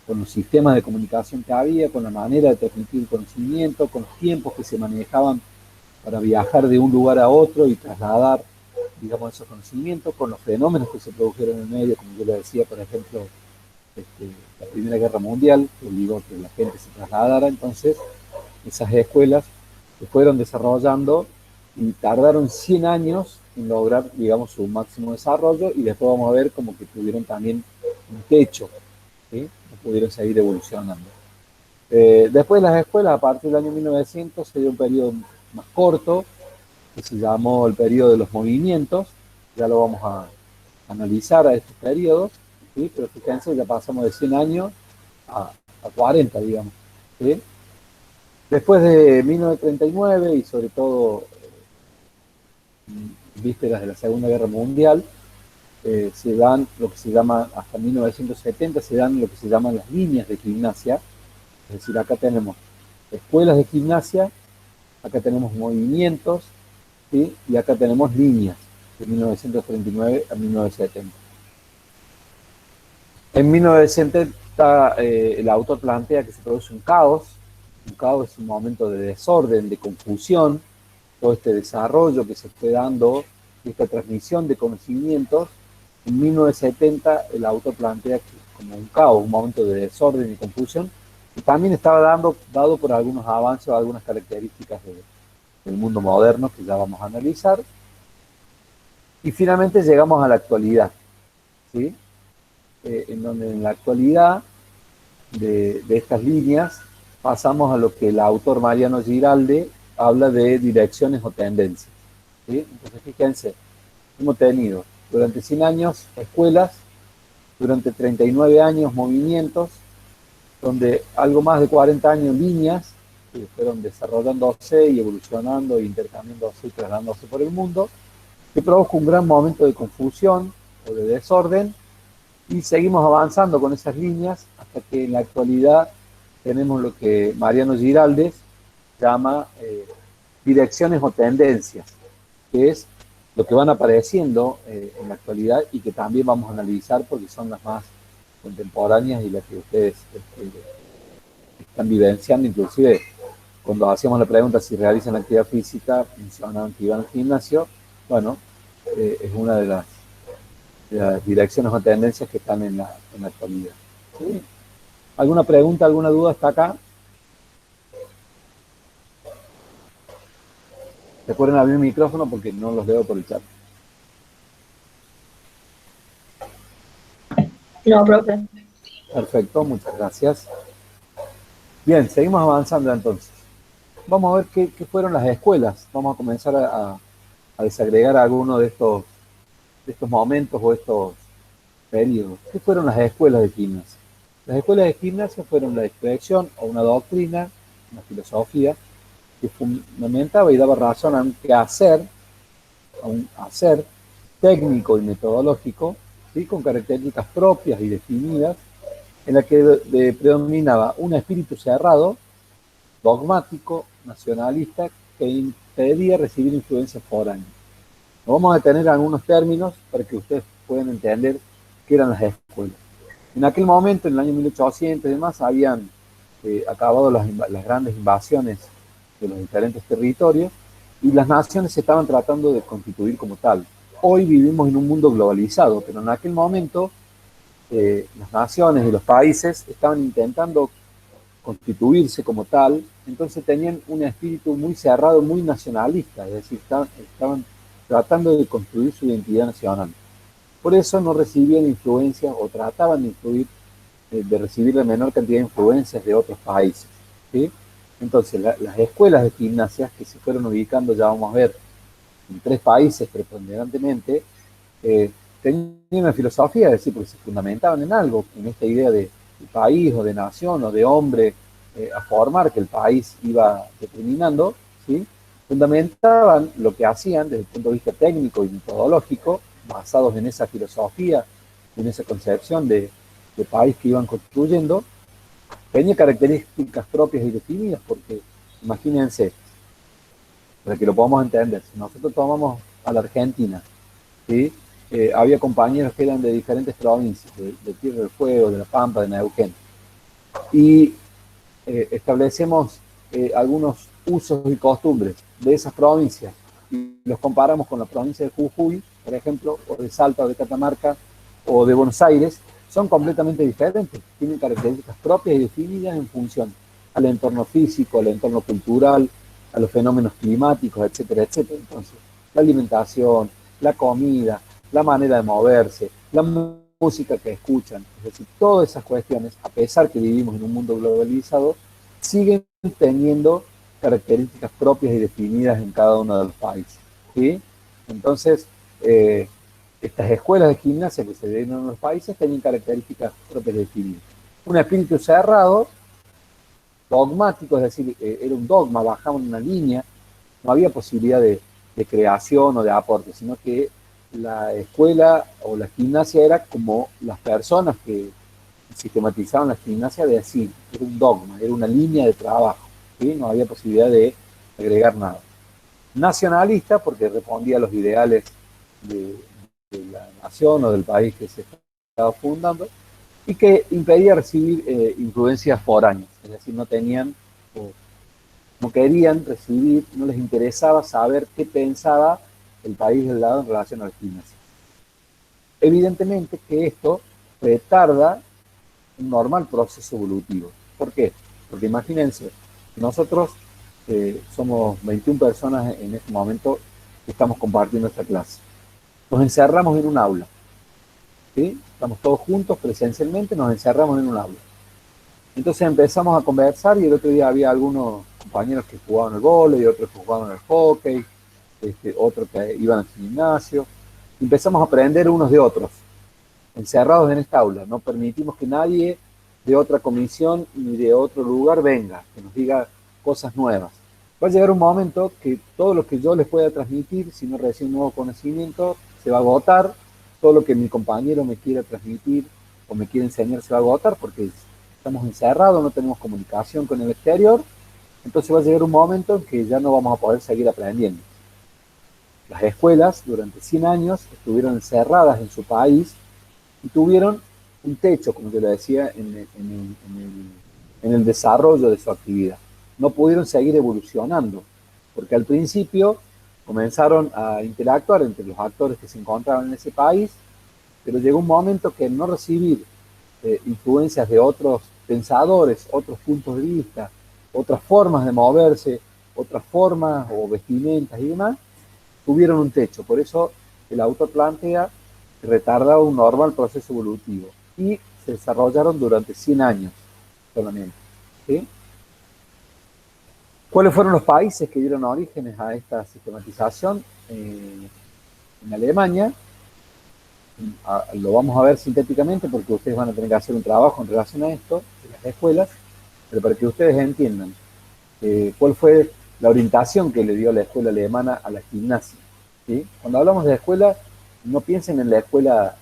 los sistemas de comunicación que había, con la manera de transmitir conocimiento, con los tiempos que se manejaban para viajar de un lugar a otro y trasladar, digamos, esos conocimientos, con los fenómenos que se produjeron en el medio, como yo le decía, por ejemplo, la Primera Guerra Mundial, que obligó a que la gente se trasladara. Entonces esas escuelas se fueron desarrollando y tardaron 100 años en lograr, digamos, su máximo desarrollo, y después vamos a ver como que tuvieron también un techo, ¿sí? No pudieron seguir evolucionando. Después de las escuelas, a partir del año 1900, se dio un periodo más corto, que se llamó el periodo de los movimientos, ya lo vamos a analizar a estos periodos, ¿sí? Pero fíjense, ya pasamos de 100 años a 40, digamos, ¿sí? Después de 1939 y sobre todo vísperas de la Segunda Guerra Mundial, se dan lo que se llama, hasta 1970 se dan lo que se llaman las líneas de gimnasia, es decir, acá tenemos escuelas de gimnasia, acá tenemos movimientos, ¿sí? Y acá tenemos líneas de 1939 a 1970. En 1970 el autor plantea que se produce un caos es un momento de desorden, de confusión, todo este desarrollo que se fue dando, esta transmisión de conocimientos. En 1970 el autor plantea que como un caos, un momento de desorden y confusión, y también estaba dado por algunos avances o algunas características del mundo moderno que ya vamos a analizar. Y finalmente llegamos a la actualidad, ¿sí? En donde en la actualidad de estas líneas pasamos a lo que el autor Mariano Giralde habla de direcciones o tendencias, ¿sí? Entonces fíjense, hemos tenido durante 100 años escuelas, durante 39 años movimientos, donde algo más de 40 años líneas que fueron desarrollándose y evolucionando, intercambiándose y trasladándose por el mundo, que produjo un gran momento de confusión o de desorden, y seguimos avanzando con esas líneas hasta que en la actualidad tenemos lo que Mariano Giraldes llama direcciones o tendencias, que es lo que van apareciendo en la actualidad y que también vamos a analizar porque son las más contemporáneas y las que ustedes están vivenciando. Inclusive cuando hacíamos la pregunta si realizan actividad física, mencionaban que iban al gimnasio. Bueno, es una de las direcciones o tendencias que están en la actualidad, ¿sí? ¿Alguna pregunta, alguna duda hasta acá? Recuerden abrir el micrófono porque no los leo por el chat. No, profe. Perfecto, muchas gracias. Bien, seguimos avanzando entonces. Vamos a ver qué fueron las escuelas. Vamos a comenzar a desagregar algunos de estos momentos o estos periodos. ¿Qué fueron las escuelas de gimnasia? Las escuelas de gimnasia fueron la expresión o una doctrina, una filosofía, que fundamentaba y daba razón a un hacer técnico y metodológico, ¿sí? Con características propias y definidas, en la que predominaba un espíritu cerrado, dogmático, nacionalista, que impedía recibir influencias foráneas. Nos vamos a detener algunos términos para que ustedes puedan entender qué eran las escuelas. En aquel momento, en el año 1800 y demás, habían acabado las grandes invasiones de los diferentes territorios y las naciones se estaban tratando de constituir como tal. Hoy vivimos en un mundo globalizado, pero en aquel momento las naciones y los países estaban intentando constituirse como tal, entonces tenían un espíritu muy cerrado, muy nacionalista, es decir, estaban tratando de construir su identidad nacional. Por eso no recibían influencias o trataban de influir, de recibir la menor cantidad de influencias de otros países, ¿sí? Entonces, las escuelas de gimnasia que se fueron ubicando, ya vamos a ver, en 3 países preponderantemente, tenían una filosofía, es decir, porque se fundamentaban en algo, en esta idea de país o de nación o de hombre a formar que el país iba determinando, ¿sí? Fundamentaban lo que hacían desde el punto de vista técnico y metodológico, basados en esa filosofía, en esa concepción de país que iban construyendo. Tenía características propias y definidas, porque imagínense, para que lo podamos entender, si nosotros tomamos a la Argentina, ¿sí? Había compañeros que eran de diferentes provincias, de Tierra del Fuego, de La Pampa, de Neuquén, y establecemos algunos usos y costumbres de esas provincias y los comparamos con la provincia de Jujuy, por ejemplo, o de Salta, o de Catamarca, o de Buenos Aires, son completamente diferentes, tienen características propias y definidas en función al entorno físico, al entorno cultural, a los fenómenos climáticos, etcétera, etcétera. Entonces, la alimentación, la comida, la manera de moverse, la música que escuchan, es decir, todas esas cuestiones, a pesar que vivimos en un mundo globalizado, siguen teniendo características propias y definidas en cada uno de los países, ¿sí? Entonces, Estas escuelas de gimnasia que se ven en los países tenían características propias de definir. Un espíritu cerrado, dogmático, es decir, era un dogma, bajaban una línea, no había posibilidad de creación o de aporte, sino que la escuela o la gimnasia era como las personas que sistematizaban la gimnasia de así, era un dogma, era una línea de trabajo, ¿sí? No había posibilidad de agregar nada. Nacionalista, porque respondía a los ideales de, de la nación o del país que se estaba fundando, y que impedía recibir influencias foráneas, es decir, no tenían o no querían recibir, no les interesaba saber qué pensaba el país del lado en relación a la gimnasia. Evidentemente que esto retarda un normal proceso evolutivo. ¿Por qué? Porque imagínense, nosotros somos 21 personas en este momento que estamos compartiendo esta clase. Nos encerramos en un aula, ¿sí? Estamos todos juntos presencialmente, nos encerramos en un aula. Entonces empezamos a conversar y el otro día había algunos compañeros que jugaban al vóley, otros que jugaban al hockey, otros que iban al gimnasio. Empezamos a aprender unos de otros, encerrados en esta aula. No permitimos que nadie de otra comisión ni de otro lugar venga, que nos diga cosas nuevas. Va a llegar un momento que todo lo que yo les pueda transmitir, si no recibo un nuevo conocimiento, se va a agotar. Todo lo que mi compañero me quiera transmitir o me quiera enseñar se va a agotar porque estamos encerrados, no tenemos comunicación con el exterior. Entonces va a llegar un momento en que ya no vamos a poder seguir aprendiendo. Las escuelas durante 100 años estuvieron encerradas en su país y tuvieron un techo, como yo le decía, en el desarrollo de su actividad. No pudieron seguir evolucionando, porque al principio comenzaron a interactuar entre los actores que se encontraban en ese país, pero llegó un momento que no recibir influencias de otros pensadores, otros puntos de vista, otras formas de moverse, otras formas o vestimentas y demás, tuvieron un techo. Por eso el autor plantea que retardaba un normal proceso evolutivo y se desarrollaron durante 100 años solamente. ¿Sí? ¿Cuáles fueron los países que dieron orígenes a esta sistematización? En Alemania, lo vamos a ver sintéticamente porque ustedes van a tener que hacer un trabajo en relación a esto, de las escuelas, pero para que ustedes entiendan cuál fue la orientación que le dio la escuela alemana a la gimnasia. ¿Sí? Cuando hablamos de escuela, no piensen en la escuela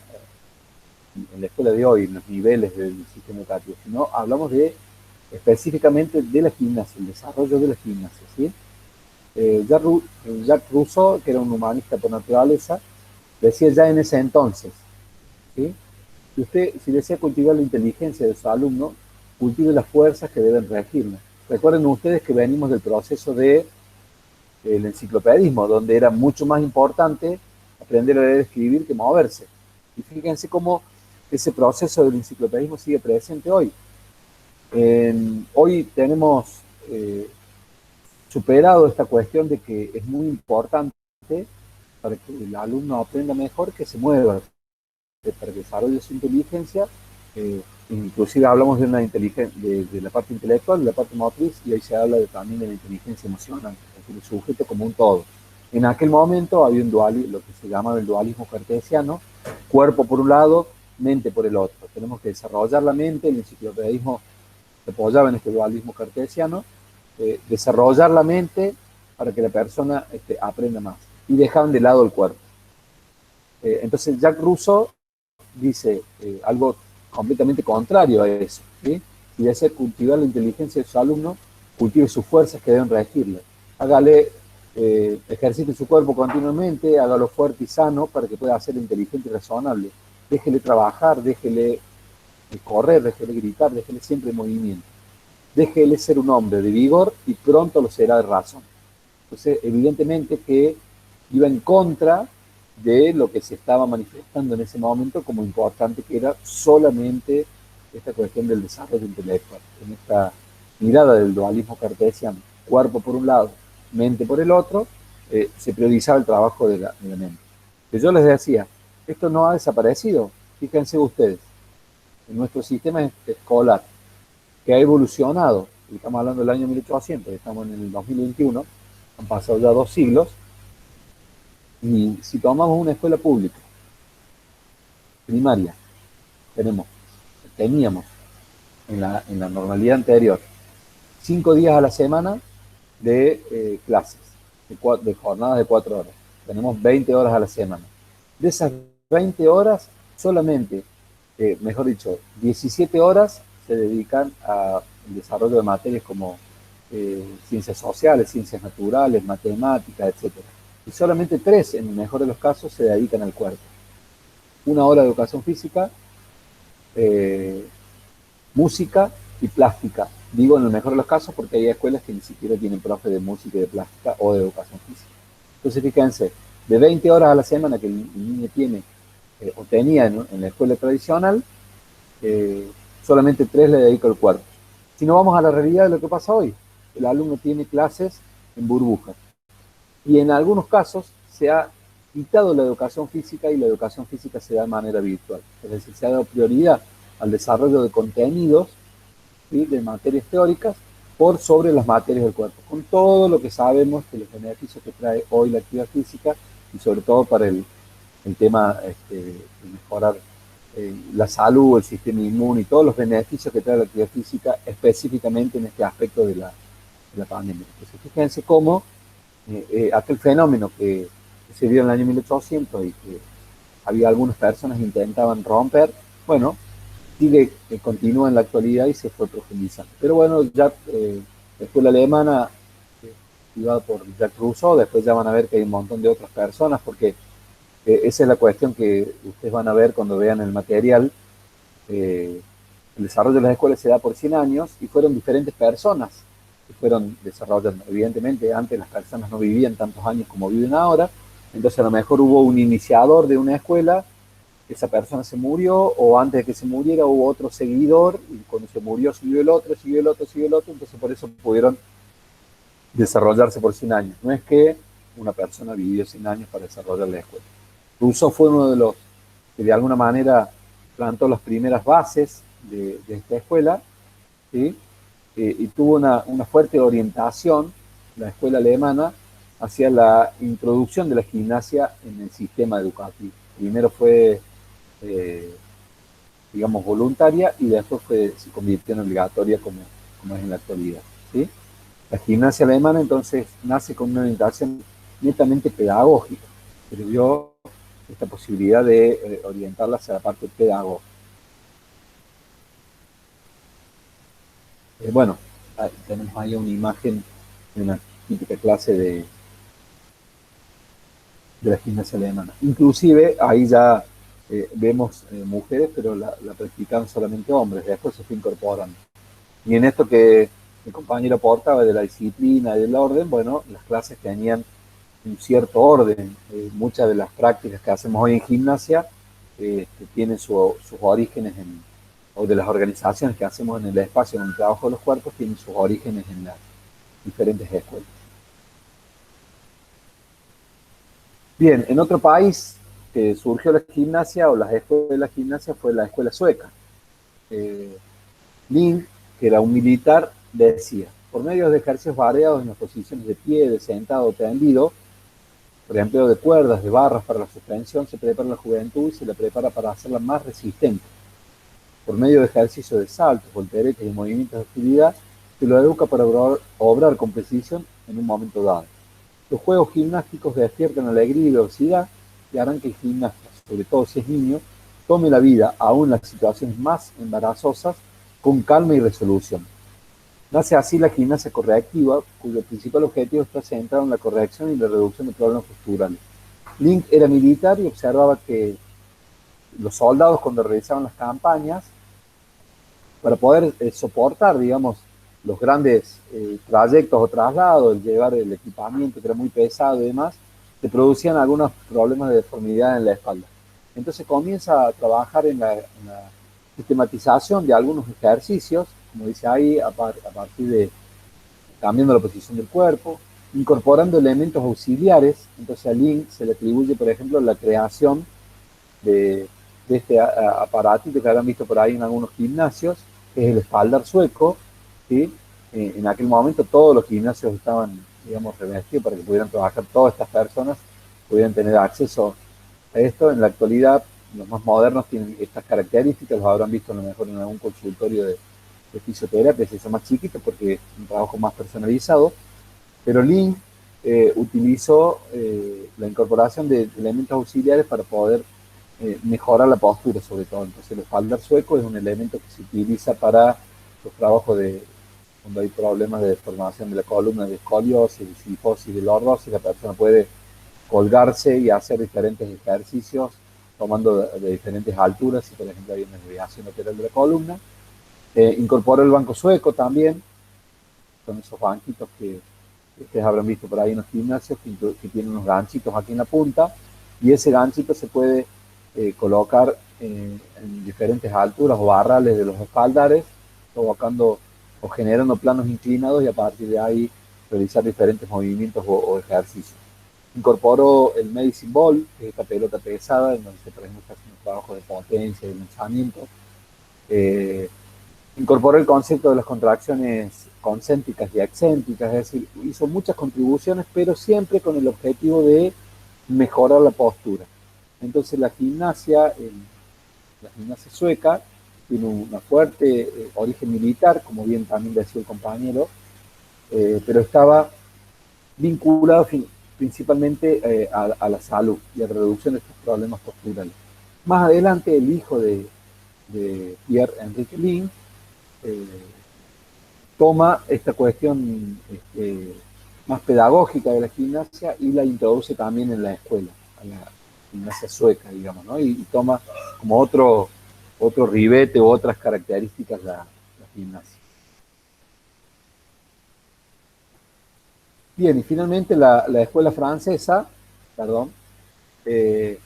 de hoy, en los niveles del sistema educativo, sino hablamos específicamente de la gimnasia, el desarrollo de la gimnasia. ¿Sí? Jacques Rousseau, que era un humanista por naturaleza, decía ya en ese entonces, ¿sí? Que usted, si desea cultivar la inteligencia de su alumno, cultive las fuerzas que deben regirla. Recuerden ustedes que venimos del proceso del enciclopedismo, donde era mucho más importante aprender a leer y escribir que moverse. Y fíjense cómo ese proceso del enciclopedismo sigue presente hoy. Hoy tenemos superado esta cuestión de que es muy importante para que el alumno aprenda mejor que se mueva, para que desarrolle su inteligencia. Inclusive hablamos de una inteligencia, de la parte intelectual, de la parte motriz, y ahí se habla también de la inteligencia emocional, es decir, el sujeto como un todo. En aquel momento había un dualismo, lo que se llama el dualismo cartesiano, cuerpo por un lado, mente por el otro. Tenemos que desarrollar la mente, el enciclopedismo se apoyaba en este dualismo cartesiano, desarrollar la mente para que la persona aprenda más, y dejaban de lado el cuerpo. Entonces Jacques Rousseau dice algo completamente contrario a eso, ¿sí? Si desea cultivar la inteligencia de su alumno, cultive sus fuerzas que deben regirle. Hágale, ejercite su cuerpo continuamente, hágalo fuerte y sano para que pueda ser inteligente y razonable. Déjele trabajar, déjele correr, déjele gritar, déjele siempre en movimiento. Déjele ser un hombre de vigor y pronto lo será de razón. Entonces, evidentemente que iba en contra de lo que se estaba manifestando en ese momento como importante, que era solamente esta cuestión del desarrollo intelectual, en esta mirada del dualismo cartesiano, cuerpo por un lado, mente por el otro, se priorizaba el trabajo de la mente. Que yo les decía, esto no ha desaparecido, fíjense ustedes, en nuestro sistema escolar, que ha evolucionado, y estamos hablando del año 1800, estamos en el 2021, han pasado ya 2 siglos, y si tomamos una escuela pública primaria teníamos en la normalidad anterior 5 días a la semana de clases, de jornadas de 4 horas. Tenemos 20 horas a la semana. De esas 20 horas, solamente, mejor dicho, 17 horas se dedican al desarrollo de materias como ciencias sociales, ciencias naturales, matemáticas, etc. Y solamente 3, en el mejor de los casos, se dedican al cuerpo. 1 hora de educación física, música y plástica. Digo en el mejor de los casos porque hay escuelas que ni siquiera tienen profe de música y de plástica o de educación física. Entonces fíjense, de 20 horas a la semana que el niño tiene o tenía en la escuela tradicional, solamente 3 le dedica al cuerpo. Si no vamos a la realidad de lo que pasa hoy, el alumno tiene clases en burbujas. Y en algunos casos se ha quitado la educación física y la educación física se da de manera virtual. Es decir, se ha dado prioridad al desarrollo de contenidos, ¿sí?, de materias teóricas por sobre las materias del cuerpo, con todo lo que sabemos de los beneficios que trae hoy la actividad física y sobre todo para el tema de mejorar la salud, el sistema inmune y todos los beneficios que trae la actividad física específicamente en este aspecto de la pandemia. Entonces fíjense cómo aquel fenómeno que se dio en el año 1800 y que había algunas personas que intentaban romper, bueno, sigue, continúa en la actualidad y se fue profundizando. Pero bueno, ya la escuela alemana, llevada por Jacques Rousseau, después ya van a ver que hay un montón de otras personas, porque esa es la cuestión que ustedes van a ver cuando vean el material. El desarrollo de las escuelas se da por 100 años y fueron diferentes personas que fueron desarrollando. Evidentemente, antes las personas no vivían tantos años como viven ahora, entonces a lo mejor hubo un iniciador de una escuela, esa persona se murió, o antes de que se muriera hubo otro seguidor, y cuando se murió siguió el otro, siguió el otro, siguió el otro, entonces por eso pudieron desarrollarse por 100 años. No es que una persona vivió 100 años para desarrollar la escuela. Rousseau fue uno de los que de alguna manera plantó las primeras bases de esta escuela, ¿sí? Y tuvo una fuerte orientación, la escuela alemana, hacia la introducción de la gimnasia en el sistema educativo. Primero fue, digamos, voluntaria y después se convirtió en obligatoria como es en la actualidad, ¿sí? La gimnasia alemana entonces nace con una orientación netamente pedagógica, pero vio esta posibilidad de orientarla hacia la parte pedagógica. Bueno, tenemos ahí una imagen de una típica clase de la gimnasia alemana. Inclusive ahí ya vemos mujeres, pero la practicaban solamente hombres, después se fue incorporando. Y en esto que mi compañero aportaba de la disciplina y del orden, bueno, las clases tenían un cierto orden. Muchas de las prácticas que hacemos hoy en gimnasia tienen sus orígenes o de las organizaciones que hacemos en el espacio en el trabajo de los cuerpos, tienen sus orígenes en las diferentes escuelas. Bien, en otro país que surgió la gimnasia o las escuelas de la gimnasia fue la escuela sueca. Ling, que era un militar, decía: por medio de ejercicios variados en las posiciones de pie, de sentado o tendido, por empleo de cuerdas, de barras para la suspensión, se prepara la juventud y se la prepara para hacerla más resistente. Por medio de ejercicios de saltos, volteretas y movimientos de actividad, se lo educa para obrar con precisión en un momento dado. Los juegos gimnásticos despiertan alegría y velocidad y harán que el gimnasta, sobre todo si es niño, tome la vida, aún en las situaciones más embarazosas, con calma y resolución. Nace así la gimnasia correctiva, cuyo principal objetivo está centrado en la corrección y la reducción de problemas posturales. Link era militar y observaba que los soldados, cuando realizaban las campañas, para poder soportar, digamos, los grandes trayectos o traslados, llevar el equipamiento que era muy pesado y demás, se producían algunos problemas de deformidad en la espalda. Entonces comienza a trabajar en la sistematización de algunos ejercicios, como dice ahí, a partir de cambiando la posición del cuerpo, incorporando elementos auxiliares. Entonces a Link se le atribuye, por ejemplo, la creación de este aparatito que habrán visto por ahí en algunos gimnasios, que es el espaldar sueco, ¿sí? En aquel momento todos los gimnasios estaban, digamos, revestidos para que pudieran trabajar todas estas personas, pudieran tener acceso a esto. En la actualidad los más modernos tienen estas características, los habrán visto a lo mejor en algún consultorio de fisioterapia, si son más chiquitos porque es un trabajo más personalizado, pero Lean utilizó la incorporación de elementos auxiliares para poder mejorar la postura sobre todo. Entonces el espaldar sueco es un elemento que se utiliza para los trabajos cuando hay problemas de deformación de la columna, de escoliosis, de cifosis, de lordosis, la persona puede colgarse y hacer diferentes ejercicios tomando de diferentes alturas, si por ejemplo hay una desviación lateral de la columna. Incorporó el banco sueco también, son esos banquitos que ustedes habrán visto por ahí en los gimnasios, que tienen unos ganchitos aquí en la punta, y ese ganchito se puede colocar en diferentes alturas o barrales de los espaldares, provocando o generando planos inclinados y a partir de ahí realizar diferentes movimientos o ejercicios. Incorporó el medicine ball, que es esta pelota pesada, en donde se, por ejemplo, está haciendo un trabajo de potencia y de lanzamiento. Incorporó el concepto de las contracciones concéntricas y excéntricas, es decir, hizo muchas contribuciones, pero siempre con el objetivo de mejorar la postura. Entonces la gimnasia sueca tiene una fuerte origen militar, como bien también decía el compañero, pero estaba vinculado principalmente a la salud y a la reducción de estos problemas posturales. Más adelante el hijo de Pierre-Henri Lean toma esta cuestión más pedagógica de la gimnasia y la introduce también en la escuela, a la gimnasia sueca, digamos, ¿no? Y toma como otro ribete u otras características la gimnasia. Bien, y finalmente la escuela francesa, el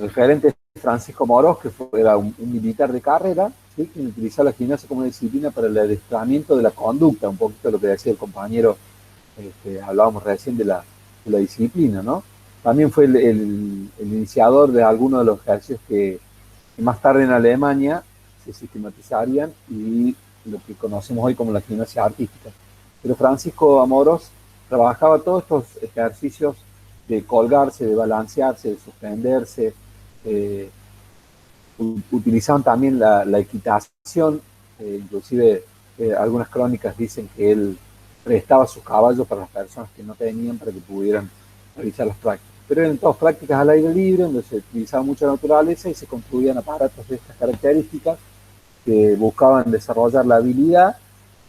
referente es Francisco Moros, que era un militar de carrera, ¿sí? Que utilizaba la gimnasia como disciplina para el adiestramiento de la conducta, un poquito lo que decía el compañero, hablábamos recién de la disciplina, ¿no? También fue el iniciador de algunos de los ejercicios que más tarde en Alemania se sistematizarían y lo que conocemos hoy como la gimnasia artística. Pero Francisco Amoros trabajaba todos estos ejercicios de colgarse, de balancearse, de suspenderse. Utilizaban también la equitación, inclusive algunas crónicas dicen que él prestaba sus caballos para las personas que no tenían para que pudieran realizar las prácticas. Pero eran todas prácticas al aire libre, donde se utilizaba mucha naturaleza y se construían aparatos de estas características que buscaban desarrollar la habilidad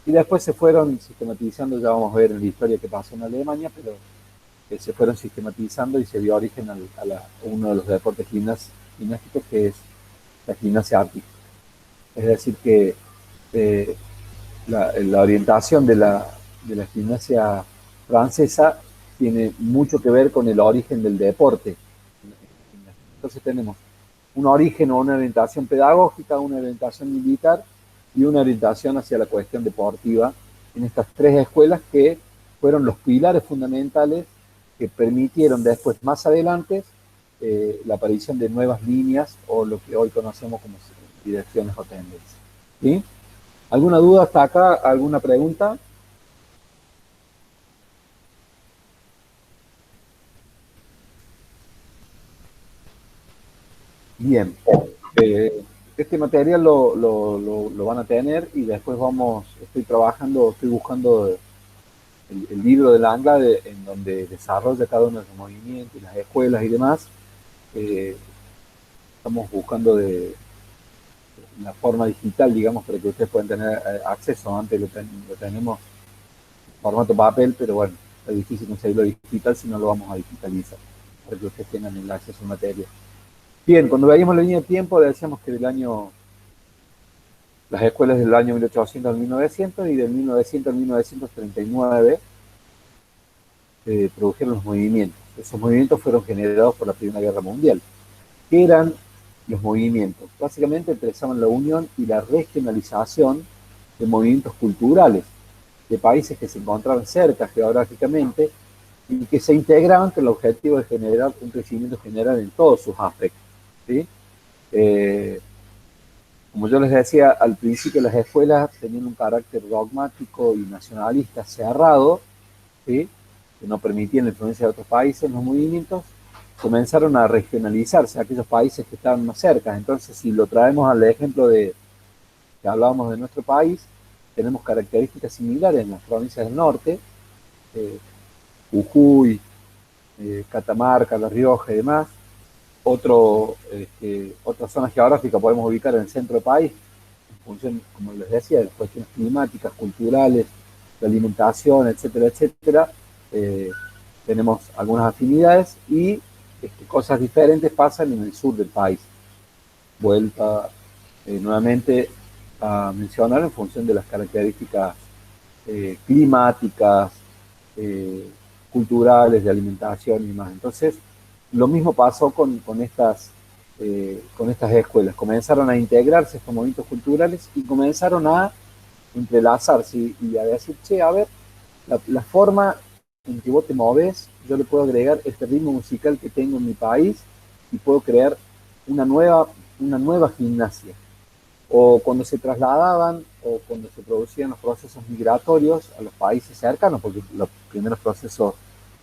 y después se fueron sistematizando, ya vamos a ver en la historia que pasó en Alemania, pero se fueron sistematizando y se dio origen a uno de los deportes gimnásticos que es la gimnasia artística. Es decir que la orientación de la gimnasia francesa tiene mucho que ver con el origen del deporte. Entonces tenemos un origen o una orientación pedagógica, una orientación militar y una orientación hacia la cuestión deportiva en estas tres escuelas que fueron los pilares fundamentales que permitieron después, más adelante, la aparición de nuevas líneas o lo que hoy conocemos como direcciones o tendencias. ¿Sí? ¿Alguna duda hasta acá? ¿Alguna pregunta? Bien. Este material lo van a tener y después estoy buscando el libro de Langla en donde desarrolla cada uno de los movimientos, las escuelas y demás. Estamos buscando de la forma digital, digamos, para que ustedes puedan tener acceso. Antes lo tenemos en formato papel, pero bueno, es difícil conseguirlo digital si no lo vamos a digitalizar, para que ustedes tengan el acceso al material. Bien, cuando veíamos la línea de tiempo, decíamos que las escuelas del año 1800 al 1900 y del 1900 al 1939 produjeron los movimientos. Esos movimientos fueron generados por la Primera Guerra Mundial. ¿Qué eran los movimientos? Básicamente expresaban la unión y la regionalización de movimientos culturales de países que se encontraban cerca geográficamente y que se integraban con el objetivo de generar un crecimiento general en todos sus aspectos. ¿Sí? Como yo les decía al principio, las escuelas tenían un carácter dogmático y nacionalista cerrado, ¿sí? Que no permitían la influencia de otros países en los movimientos, comenzaron a regionalizarse aquellos países que estaban más cerca. Entonces, si lo traemos al ejemplo de que hablábamos de nuestro país, tenemos características similares en las provincias del norte, eh, Jujuy, Catamarca, La Rioja y demás. Otra zona geográfica podemos ubicar en el centro del país, en función, como les decía, de las cuestiones climáticas, culturales, de alimentación, etcétera, etcétera. Eh, Tenemos algunas afinidades y cosas diferentes pasan en el sur del país. Vuelta nuevamente a mencionar en función de las características climáticas, eh, culturales, de alimentación y demás. Entonces, lo mismo pasó con estas escuelas. Comenzaron a integrarse estos movimientos culturales y comenzaron a entrelazarse y a decir, che, a ver, la forma en que vos te moves, yo le puedo agregar este ritmo musical que tengo en mi país y puedo crear una nueva gimnasia. O cuando se trasladaban o cuando se producían los procesos migratorios a los países cercanos, porque los primeros procesos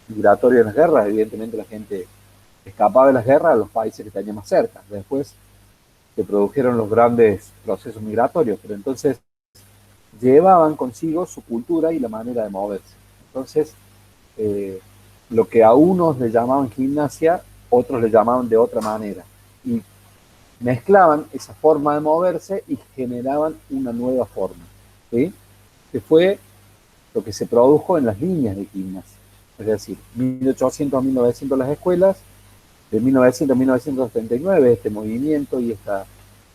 migratorios en las guerras, evidentemente la gente escapaba de las guerras a los países que tenían más cerca. Después se produjeron los grandes procesos migratorios, pero entonces llevaban consigo su cultura y la manera de moverse. Entonces, eh, lo que a unos le llamaban gimnasia, otros le llamaban de otra manera. Y mezclaban esa forma de moverse y generaban una nueva forma, ¿sí? Que fue lo que se produjo en las líneas de gimnasia. Es decir, 1800 a 1900 las escuelas, de 1900 a 1939 este movimiento y esta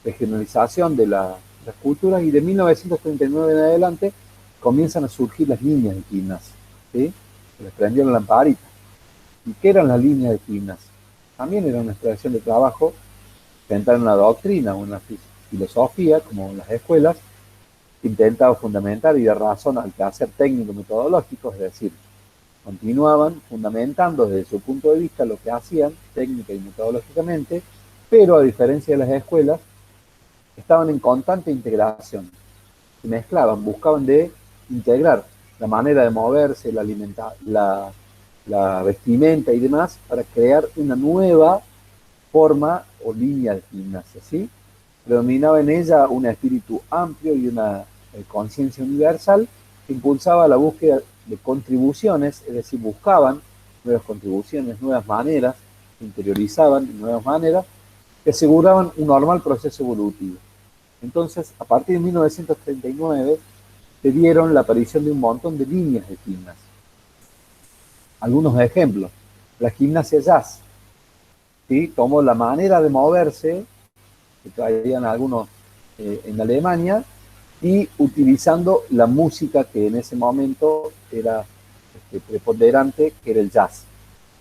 regionalización de las culturas, y de 1939 en adelante comienzan a surgir las líneas de gimnasia, ¿sí? Se les prendió la lamparita. ¿Y qué eran las líneas de gimnasia? También era una expresión de trabajo centrada en una doctrina, una filosofía, como en las escuelas, que intentaba fundamentar y dar razón al quehacer técnico-metodológico, es decir, continuaban fundamentando desde su punto de vista lo que hacían técnica y metodológicamente, pero a diferencia de las escuelas, estaban en constante integración, se mezclaban, buscaban de integrar la manera de moverse, la vestimenta y demás, para crear una nueva forma o línea de gimnasia, ¿sí? Predominaba en ella un espíritu amplio y una conciencia universal que impulsaba la búsqueda de contribuciones, es decir, buscaban nuevas contribuciones, nuevas maneras, interiorizaban nuevas maneras que aseguraban un normal proceso evolutivo. Entonces, a partir de 1939, se dieron la aparición de un montón de líneas de gimnasia. Algunos ejemplos. La gimnasia jazz, ¿sí? Tomó la manera de moverse que traían algunos en Alemania y utilizando la música que en ese momento era preponderante, que era el jazz.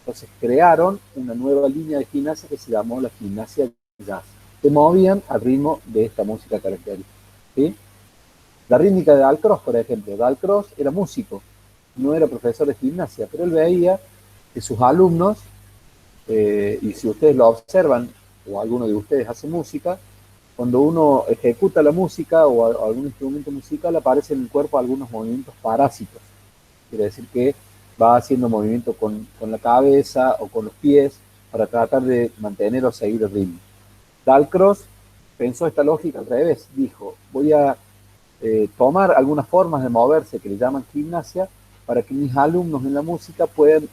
Entonces crearon una nueva línea de gimnasia que se llamó la gimnasia jazz. Se movían al ritmo de esta música característica, ¿sí? La rítmica de Dalcroze, por ejemplo. Dalcroze era músico, no era profesor de gimnasia, pero él veía que sus alumnos, y si ustedes lo observan, o alguno de ustedes hace música, cuando uno ejecuta la música o algún instrumento musical, aparece en el cuerpo algunos movimientos parásitos. Quiere decir que va haciendo movimiento con la cabeza o con los pies para tratar de mantener o seguir el ritmo. Dalcroze pensó esta lógica al revés. Dijo, voy a tomar algunas formas de moverse que le llaman gimnasia para que mis alumnos en la música puedan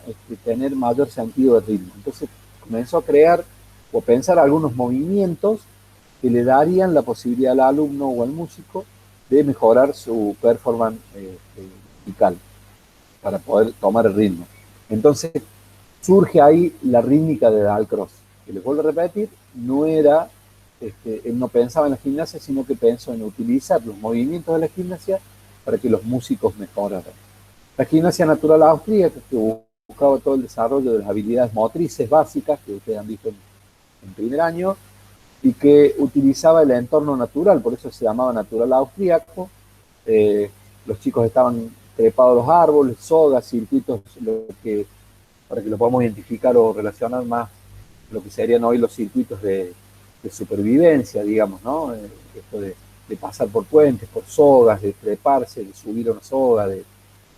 tener mayor sentido de ritmo. Entonces comenzó a crear o pensar algunos movimientos que le darían la posibilidad al alumno o al músico de mejorar su performance musical para poder tomar el ritmo. Entonces surge ahí la rítmica de Dalcroze, que les vuelvo a repetir, no era, él no pensaba en la gimnasia, sino que pensó en utilizar los movimientos de la gimnasia para que los músicos mejoraran. La gimnasia natural austríaca, que buscaba todo el desarrollo de las habilidades motrices básicas que ustedes han visto en primer año, y que utilizaba el entorno natural, por eso se llamaba natural austríaco. Los chicos estaban trepados a los árboles, sogas, circuitos, para que lo podamos identificar o relacionar más lo que serían hoy los circuitos de supervivencia, digamos, ¿no? Esto de pasar por puentes, por sogas, de treparse, de subir a una soga, de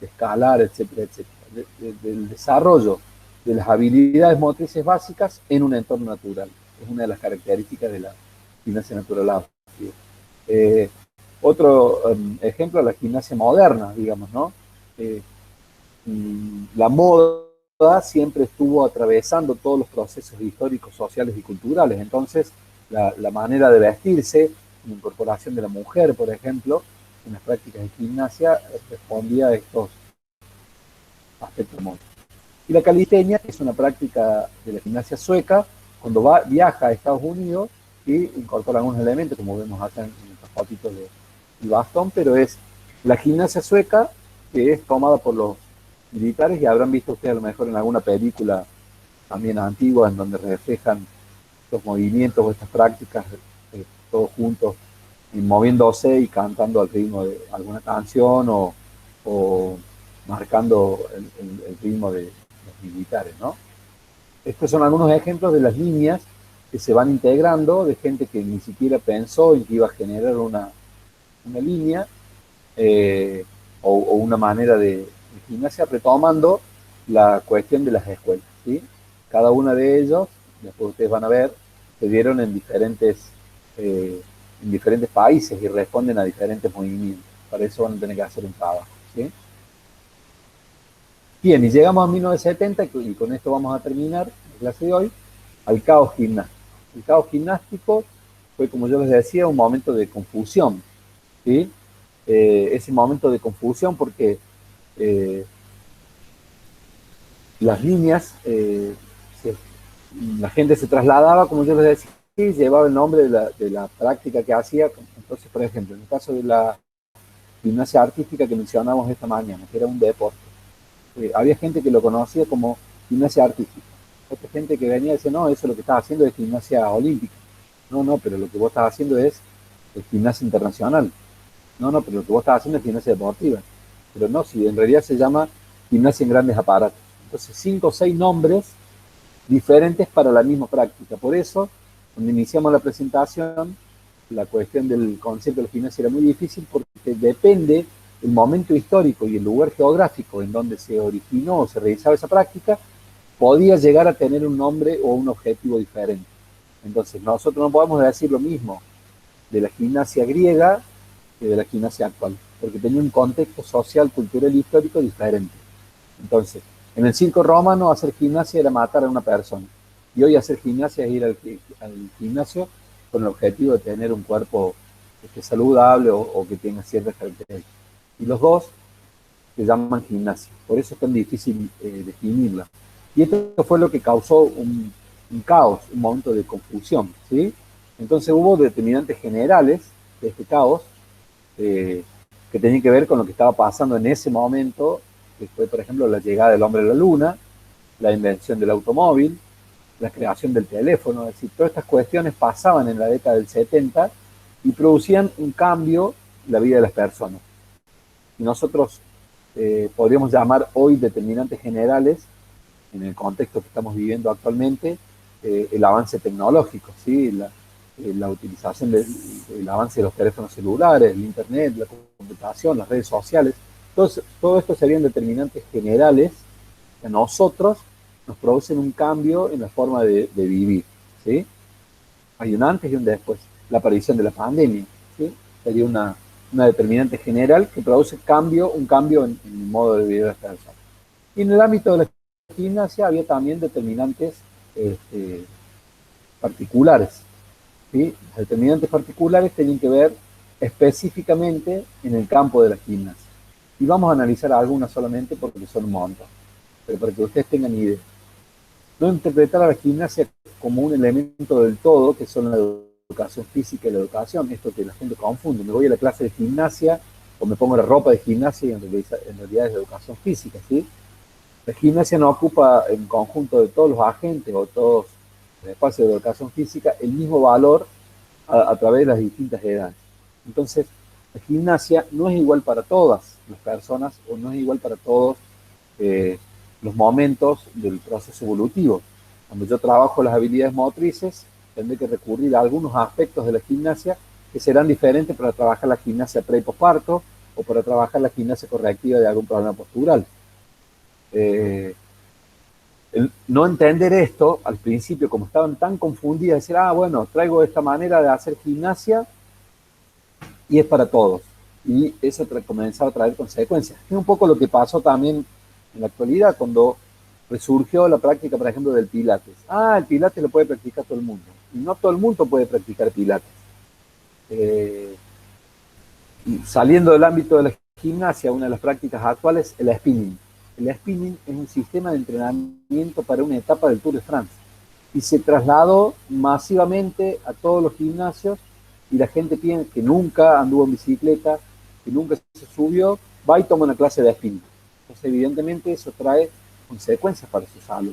escalar, etcétera, etcétera. Del desarrollo de las habilidades motrices básicas en un entorno natural. Es una de las características de la gimnasia natural adaptativa. Otro ejemplo es la gimnasia moderna, digamos, ¿no? La moda siempre estuvo atravesando todos los procesos históricos, sociales y culturales. Entonces, la manera de vestirse, la incorporación de la mujer, por ejemplo, en las prácticas de gimnasia, respondía a estos aspectos móviles. Y la calistenia, que es una práctica de la gimnasia sueca, cuando viaja a Estados Unidos y incorpora algunos elementos, como vemos acá en estas fotitos del bastón, pero es la gimnasia sueca, que es tomada por los militares, y habrán visto ustedes a lo mejor en alguna película también antigua, en donde reflejan estos movimientos o estas prácticas, todos juntos, y moviéndose y cantando al ritmo de alguna canción o marcando el ritmo de los militares, ¿no? Estos son algunos ejemplos de las líneas que se van integrando de gente que ni siquiera pensó en que iba a generar una línea o una manera de gimnasia, retomando la cuestión de las escuelas, ¿sí? Cada una de ellos, después ustedes van a ver, se dieron en diferentes países y responden a diferentes movimientos. Para eso van a tener que hacer un trabajo, ¿sí? Bien, y llegamos a 1970, y con esto vamos a terminar la clase de hoy, al caos gimnástico. El caos gimnástico fue, como yo les decía, un momento de confusión, ¿sí? Ese momento de confusión porque las líneas, la gente se trasladaba, como yo les decía, y llevaba el nombre de la práctica que hacía. Entonces, por ejemplo, en el caso de la gimnasia artística que mencionamos esta mañana, que era un deporte, había gente que lo conocía como gimnasia artística. Otra gente que venía y decía, no, eso lo que estás haciendo es gimnasia olímpica. No, pero lo que vos estás haciendo es gimnasia internacional. No, pero lo que vos estás haciendo es gimnasia deportiva. Pero no, si en realidad se llama gimnasia en grandes aparatos. Entonces, 5 o 6 nombres diferentes para la misma práctica. Por eso, cuando iniciamos la presentación, la cuestión del concepto de la gimnasia era muy difícil, porque depende el momento histórico y el lugar geográfico en donde se originó o se realizaba esa práctica, podía llegar a tener un nombre o un objetivo diferente. Entonces, nosotros no podemos decir lo mismo de la gimnasia griega que de la gimnasia actual, porque tenía un contexto social, cultural y histórico diferente. Entonces, en el circo romano hacer gimnasia era matar a una persona, y hoy hacer gimnasia es ir al gimnasio con el objetivo de tener un cuerpo saludable o que tenga ciertas características. Y los dos se llaman gimnasia, por eso es tan difícil definirla. Y esto fue lo que causó un caos, un momento de confusión, ¿sí? Entonces hubo determinantes generales de este caos que tenían que ver con lo que estaba pasando en ese momento, que fue, por ejemplo, la llegada del hombre a la luna, la invención del automóvil, la creación del teléfono. Es decir, todas estas cuestiones pasaban en la década del 70 y producían un cambio en la vida de las personas. Y nosotros podríamos llamar hoy determinantes generales, en el contexto que estamos viviendo actualmente, el avance tecnológico, ¿sí? La utilización del avance de los teléfonos celulares, el internet, la computación, las redes sociales. Todo esto serían determinantes generales que a nosotros nos producen un cambio en la forma de vivir, ¿sí? Hay un antes y un después. La aparición de la pandemia, ¿sí? Sería una determinante general que produce un cambio en el modo de vida de las personas. Y en el ámbito de la gimnasia había también determinantes particulares, ¿sí? Los determinantes particulares tenían que ver específicamente en el campo de la gimnasia. Y vamos a analizar algunas solamente porque son un montón, pero para que ustedes tengan idea. No interpretar a la gimnasia como un elemento del todo, que son la educación física y la educación, esto que la gente confunde. Me voy a la clase de gimnasia o me pongo la ropa de gimnasia y en realidad es educación física, ¿sí? La gimnasia no ocupa en conjunto de todos los agentes o todos los espacios de educación física el mismo valor a través de las distintas edades. Entonces, la gimnasia no es igual para todas las personas o no es igual para todos los momentos del proceso evolutivo. Cuando yo trabajo las habilidades motrices, tendré que recurrir a algunos aspectos de la gimnasia que serán diferentes para trabajar la gimnasia pre y posparto o para trabajar la gimnasia correctiva de algún problema postural. El no entender esto, al principio, como estaban tan confundidas, decir, bueno, traigo esta manera de hacer gimnasia y es para todos. Y eso comenzaba a traer consecuencias. Es un poco lo que pasó también en la actualidad cuando resurgió la práctica, por ejemplo, del pilates. El pilates lo puede practicar todo el mundo. Y no todo el mundo puede practicar pilates. Y saliendo del ámbito de la gimnasia, una de las prácticas actuales es el spinning. El spinning es un sistema de entrenamiento para una etapa del Tour de Francia. Y se trasladó masivamente a todos los gimnasios y la gente piensa que nunca anduvo en bicicleta, que nunca se subió, va y toma una clase de spinning. Entonces, evidentemente, eso trae consecuencias para su salud.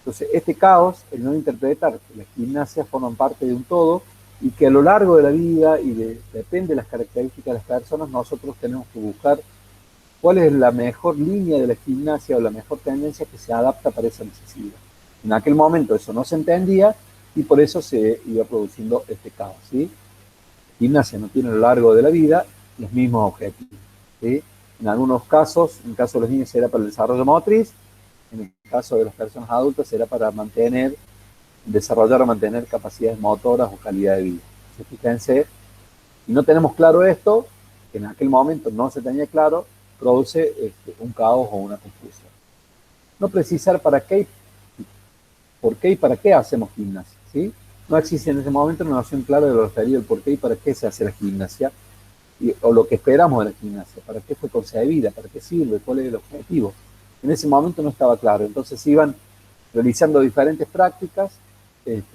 Entonces, este caos, el no interpretar que las gimnasias forman parte de un todo y que a lo largo de la vida y depende de las características de las personas, nosotros tenemos que buscar cuál es la mejor línea de la gimnasia o la mejor tendencia que se adapta para esa necesidad. En aquel momento eso no se entendía y por eso se iba produciendo este caos, ¿sí? Gimnasia no tiene a lo largo de la vida los mismos objetivos, ¿sí? En algunos casos, en el caso de los niños será para el desarrollo motriz, en el caso de las personas adultas será para desarrollar o mantener capacidades motoras o calidad de vida. Entonces, fíjense, y no tenemos claro esto, que en aquel momento no se tenía claro, produce un caos o una confusión. No precisar para qué, por qué y para qué hacemos gimnasia, ¿sí? No existe en ese momento una noción clara de lo referido al por qué y para qué se hace la gimnasia, o lo que esperamos de la gimnasia, para qué fue concebida, para qué sirve, cuál es el objetivo. En ese momento no estaba claro, entonces iban realizando diferentes prácticas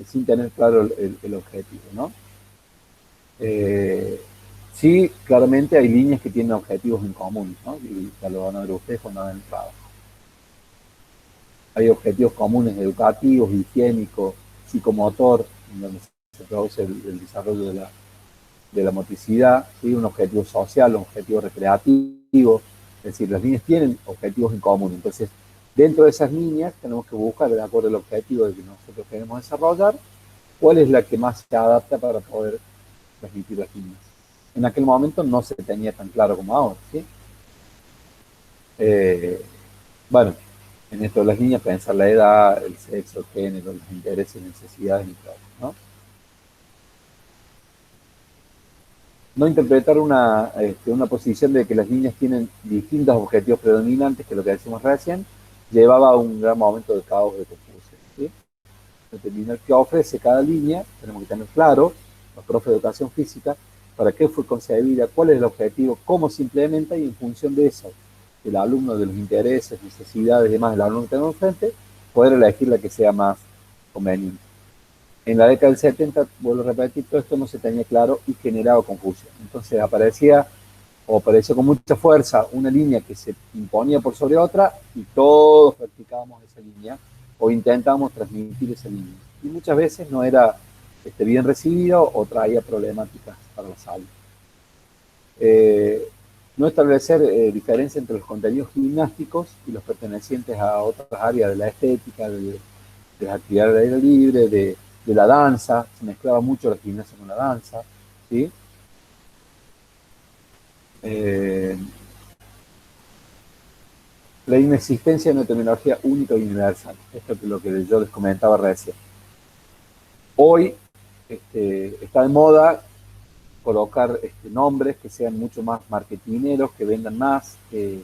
sin tener claro el objetivo, ¿no? Sí, claramente hay líneas que tienen objetivos en común, ¿no? Y ya lo van a ver ustedes cuando hagan el trabajo. Hay objetivos comunes educativos, higiénicos, psicomotor, en donde se produce el desarrollo de la motricidad, ¿sí? Un objetivo social, un objetivo recreativo, es decir, las líneas tienen objetivos en común, entonces dentro de esas líneas tenemos que buscar, de acuerdo al objetivo que nosotros queremos desarrollar, cuál es la que más se adapta para poder transmitir las líneas. En aquel momento no se tenía tan claro como ahora, ¿sí? Bueno, en esto de las líneas, pensar la edad, el sexo, el género, los intereses, necesidades y todo, ¿no? No interpretar una posición de que las líneas tienen distintos objetivos predominantes, que lo que decimos recién, llevaba a un gran momento de caos, de confusión, ¿sí? Determinar qué ofrece cada línea, tenemos que tener claro, los profes de educación física, para qué fue concebida, cuál es el objetivo, cómo se implementa y en función de eso, del alumno, de los intereses, necesidades y demás del alumno que tenemos enfrente, poder elegir la que sea más conveniente. En la década del 70, vuelvo a repetir, todo esto no se tenía claro y generaba confusión. Entonces apareció con mucha fuerza una línea que se imponía por sobre otra y todos practicábamos esa línea o intentábamos transmitir esa línea. Y muchas veces no era bien recibido o traía problemáticas para la salud. No establecer diferencia entre los contenidos gimnásticos y los pertenecientes a otras áreas de la estética, de las actividades de aire libre, de la danza, se mezclaba mucho la gimnasia con la danza, ¿sí? La inexistencia de una terminología única y universal, esto es lo que yo les comentaba recién. Hoy está de moda colocar nombres que sean mucho más marketineros, que vendan más, que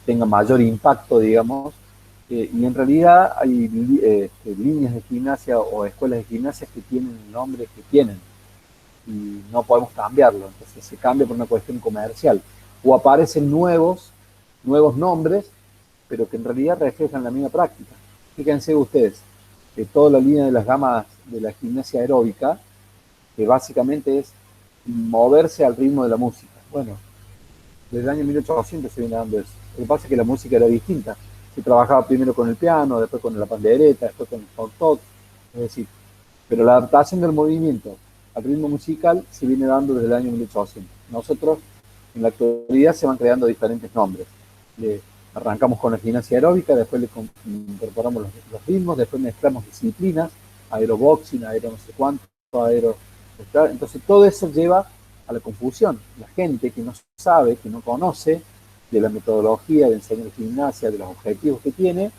tengan mayor impacto, digamos, y en realidad hay líneas de gimnasia o escuelas de gimnasia que tienen el nombre que tienen y no podemos cambiarlo, entonces se cambia por una cuestión comercial o aparecen nuevos nombres, pero que en realidad reflejan la misma práctica. Fíjense ustedes que toda la línea de las gamas de la gimnasia aeróbica, que básicamente es moverse al ritmo de la música. Bueno, desde el año 1800 se viene dando eso. Lo que pasa es que la música era distinta. Se trabajaba primero con el piano, después con la pandereta, después con el folk, es decir, pero la adaptación del movimiento al ritmo musical se viene dando desde el año 1800. Nosotros, en la actualidad, se van creando diferentes nombres. Arrancamos con la gimnasia aeróbica, después le incorporamos los ritmos, después mezclamos disciplinas, aeroboxing, aero no sé cuánto, aero... Entonces todo eso lleva a la confusión. La gente que no sabe, que no conoce de la metodología de enseñar gimnasia, de los objetivos que tiene,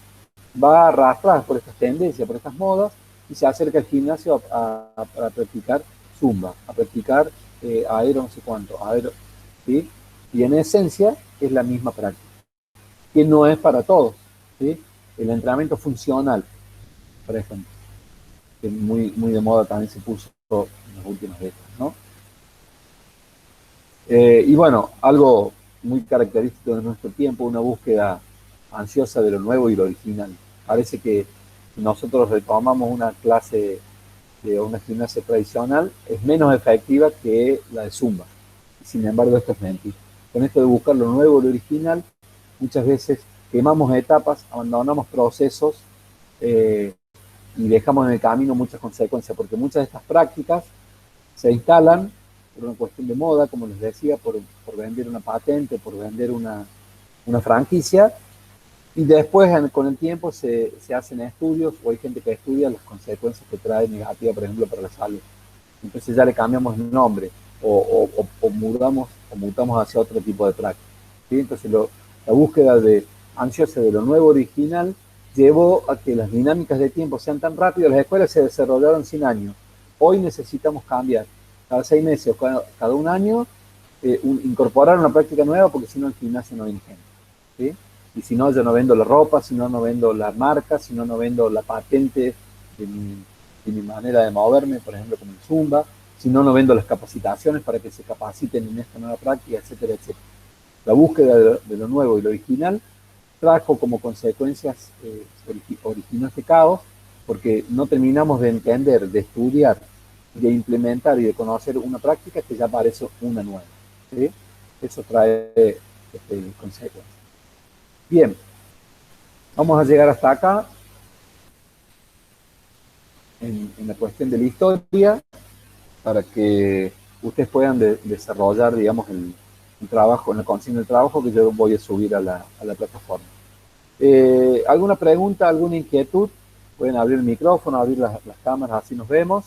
va arrastrada por estas tendencias, por estas modas, y se acerca al gimnasio a practicar zumba, a practicar aero no sé cuánto, aero, ¿sí? Y en esencia es la misma práctica, que no es para todos, ¿sí? El entrenamiento funcional, por ejemplo, que muy de moda también se puso en las últimas décadas, ¿no? Y bueno, algo muy característico de nuestro tiempo, una búsqueda ansiosa de lo nuevo y lo original. Parece que nosotros retomamos una clase de una gimnasia tradicional, es menos efectiva que la de Zumba. Sin embargo, esto es mentira. Con esto de buscar lo nuevo, lo original, muchas veces quemamos etapas, abandonamos procesos eh, y dejamos en el camino muchas consecuencias, porque muchas de estas prácticas se instalan por una cuestión de moda, como les decía, por vender una patente, por vender una franquicia, y después con el tiempo se hacen estudios, o hay gente que estudia las consecuencias que trae negativa, por ejemplo, para la salud. Entonces ya le cambiamos el nombre, o mutamos hacia otro tipo de práctica. ¿Sí? Entonces la búsqueda ansiosa de lo nuevo original llevó a que las dinámicas de tiempo sean tan rápidas. Las escuelas se desarrollaron 100 años. Hoy necesitamos cambiar. Cada 6 meses o cada un año incorporar una práctica nueva, porque si no el gimnasio no viene gente. ¿Sí? Y si no, yo no vendo la ropa, si no, no vendo la marca, si no, no vendo la patente de mi manera de moverme, por ejemplo, como el Zumba, si no, no vendo las capacitaciones para que se capaciten en esta nueva práctica, etcétera, etcétera. La búsqueda de lo nuevo y lo original trajo como consecuencias originó este caos, porque no terminamos de entender, de estudiar, de implementar y de conocer una práctica que ya parece una nueva. ¿Sí? Eso trae consecuencias. Bien, vamos a llegar hasta acá en la cuestión de la historia, para que ustedes puedan desarrollar, digamos, el trabajo, en la consigna del trabajo que yo voy a subir a la plataforma. ¿Alguna pregunta, alguna inquietud? Pueden abrir el micrófono, abrir las cámaras, así nos vemos.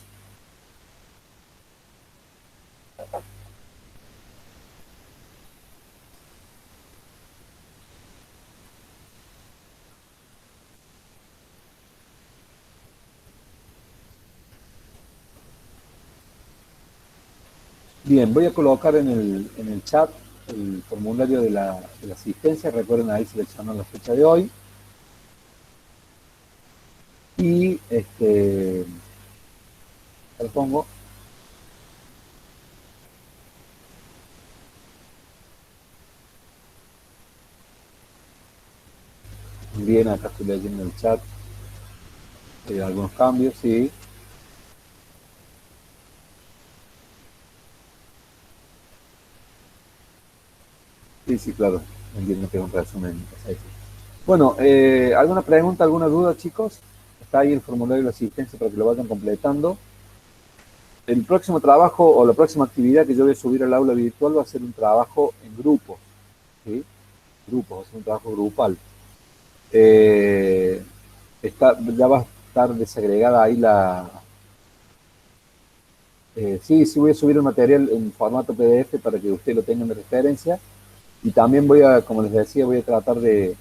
Bien, voy a colocar en el chat el formulario de la asistencia. Recuerden ahí seleccionar la fecha de hoy. Y lo pongo. Bien, acá estoy leyendo el chat. Algunos cambios, sí. Sí, sí, claro. Entiendo que es un resumen. Bueno, ¿alguna pregunta, alguna duda, chicos? Está ahí el formulario de asistencia para que lo vayan completando. El próximo trabajo o la próxima actividad que yo voy a subir al aula virtual va a ser un trabajo en grupo. ¿Sí? Grupos, va a ser un trabajo grupal. Ya va a estar desagregada ahí sí, voy a subir un material en formato PDF para que ustedes lo tengan de referencia. Y también como les decía, voy a tratar de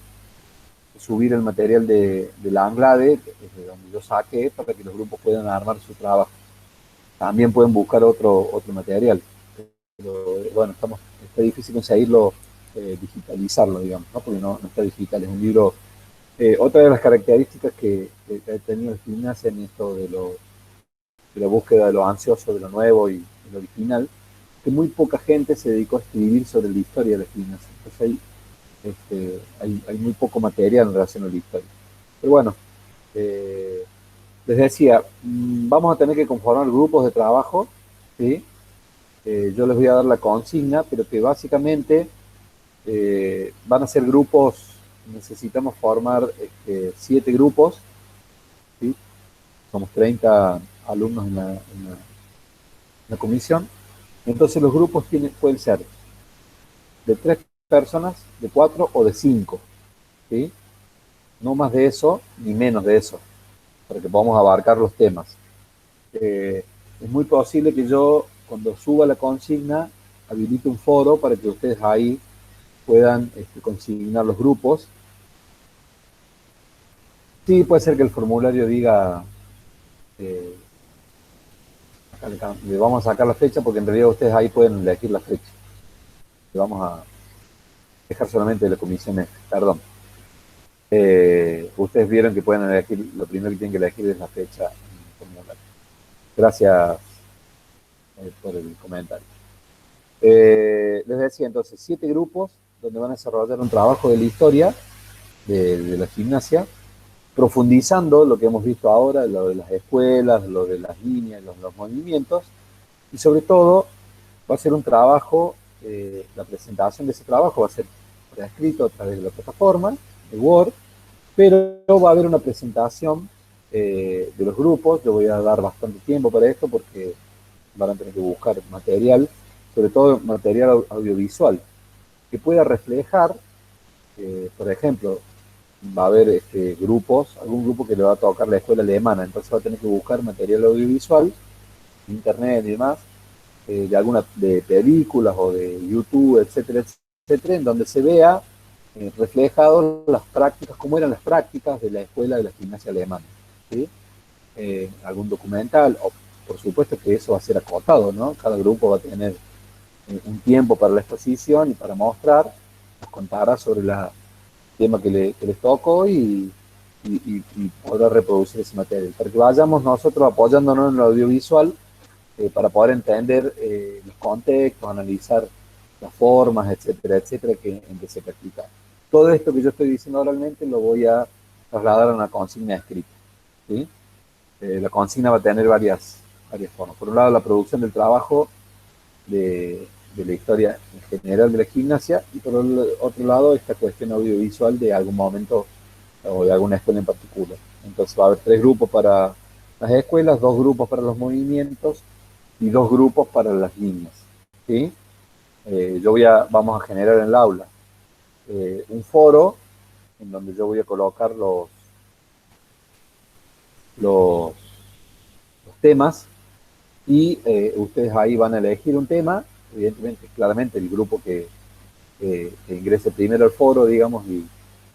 subir el material de la Anglade, desde donde yo saqué, para que los grupos puedan armar su trabajo. También pueden buscar otro material. Pero bueno, está difícil conseguirlo, digitalizarlo, digamos, ¿no? Porque no está digital, es un libro. Otra de las características que ha tenido el gimnasia en esto de la búsqueda de lo ansioso, de lo nuevo y lo original, que muy poca gente se dedicó a escribir sobre la historia de la gimnasia. Entonces hay muy poco material en relación a la historia. Pero bueno, les decía, vamos a tener que conformar grupos de trabajo, ¿sí? Yo les voy a dar la consigna, pero que básicamente van a ser grupos. Necesitamos formar 7 grupos, ¿sí? Somos 30 alumnos en la comisión. Entonces los grupos pueden ser de 3 personas, de 4 o de 5, ¿sí? No más de eso, ni menos de eso, para que podamos abarcar los temas. Es muy posible que yo, cuando suba la consigna, habilite un foro para que ustedes ahí puedan consignar los grupos. Sí, puede ser que el formulario diga, eh, le vamos a sacar la fecha porque en realidad ustedes ahí pueden elegir la fecha. Le vamos a dejar solamente la comisión F, perdón. Ustedes vieron que pueden elegir, lo primero que tienen que elegir es la fecha en el formulario. Gracias por el comentario. Les decía entonces, 7 grupos donde van a desarrollar un trabajo de la historia de la gimnasia, profundizando lo que hemos visto ahora, lo de las escuelas, lo de las líneas, los movimientos, y sobre todo va a ser un trabajo, la presentación de ese trabajo va a ser por escrito a través de la plataforma de Word, pero va a haber una presentación de los grupos. Yo voy a dar bastante tiempo para esto porque van a tener que buscar material, sobre todo material audiovisual, que pueda reflejar, por ejemplo, va a haber grupos, algún grupo que le va a tocar la escuela alemana, entonces va a tener que buscar material audiovisual, internet y demás, de películas o de YouTube, etcétera, etcétera, en donde se vea reflejado las prácticas, cómo eran las prácticas de la escuela de la gimnasia alemana, ¿sí? Algún documental, o por supuesto que eso va a ser acotado, ¿no? Cada grupo va a tener un tiempo para la exposición y para mostrar, nos contará sobre el tema que les tocó y podrá reproducir ese material, para que vayamos nosotros apoyándonos en lo audiovisual para poder entender los contextos, analizar las formas, etcétera, etcétera, en que se practica. Todo esto que yo estoy diciendo oralmente lo voy a trasladar a una consigna escrita, ¿sí? La consigna va a tener varias formas. Por un lado, la producción del trabajo de la historia en general de la gimnasia, y por el otro lado, esta cuestión audiovisual de algún momento o de alguna escuela en particular. Entonces va a haber 3 grupos para las escuelas, 2 grupos para los movimientos y 2 grupos para las líneas, ¿sí? Vamos a generar en el aula un foro en donde yo voy a colocar los, los temas y ustedes ahí van a elegir un tema, evidentemente, claramente el grupo que ingrese primero al foro, digamos, y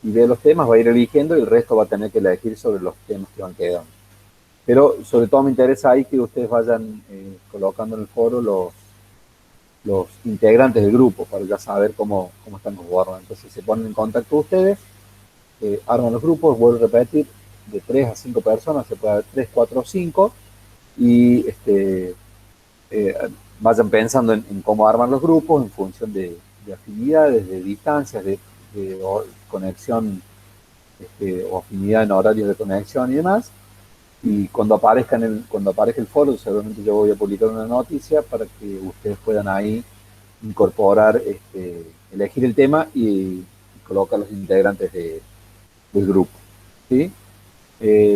ve los temas, va a ir eligiendo y el resto va a tener que elegir sobre los temas que van quedando. Pero sobre todo me interesa ahí que ustedes vayan colocando en el foro los integrantes del grupo para ya saber cómo están conformados. Entonces se ponen en contacto ustedes, arman los grupos, vuelvo a repetir, de 3 a 5 personas, se puede haber 3, 4 o 5, y eh, vayan pensando en cómo armar los grupos en función de afinidades, de distancias, de conexión o afinidad en horarios de conexión y demás. Y cuando aparezca el foro, seguramente yo voy a publicar una noticia para que ustedes puedan ahí incorporar, elegir el tema y colocar los integrantes del grupo, ¿sí?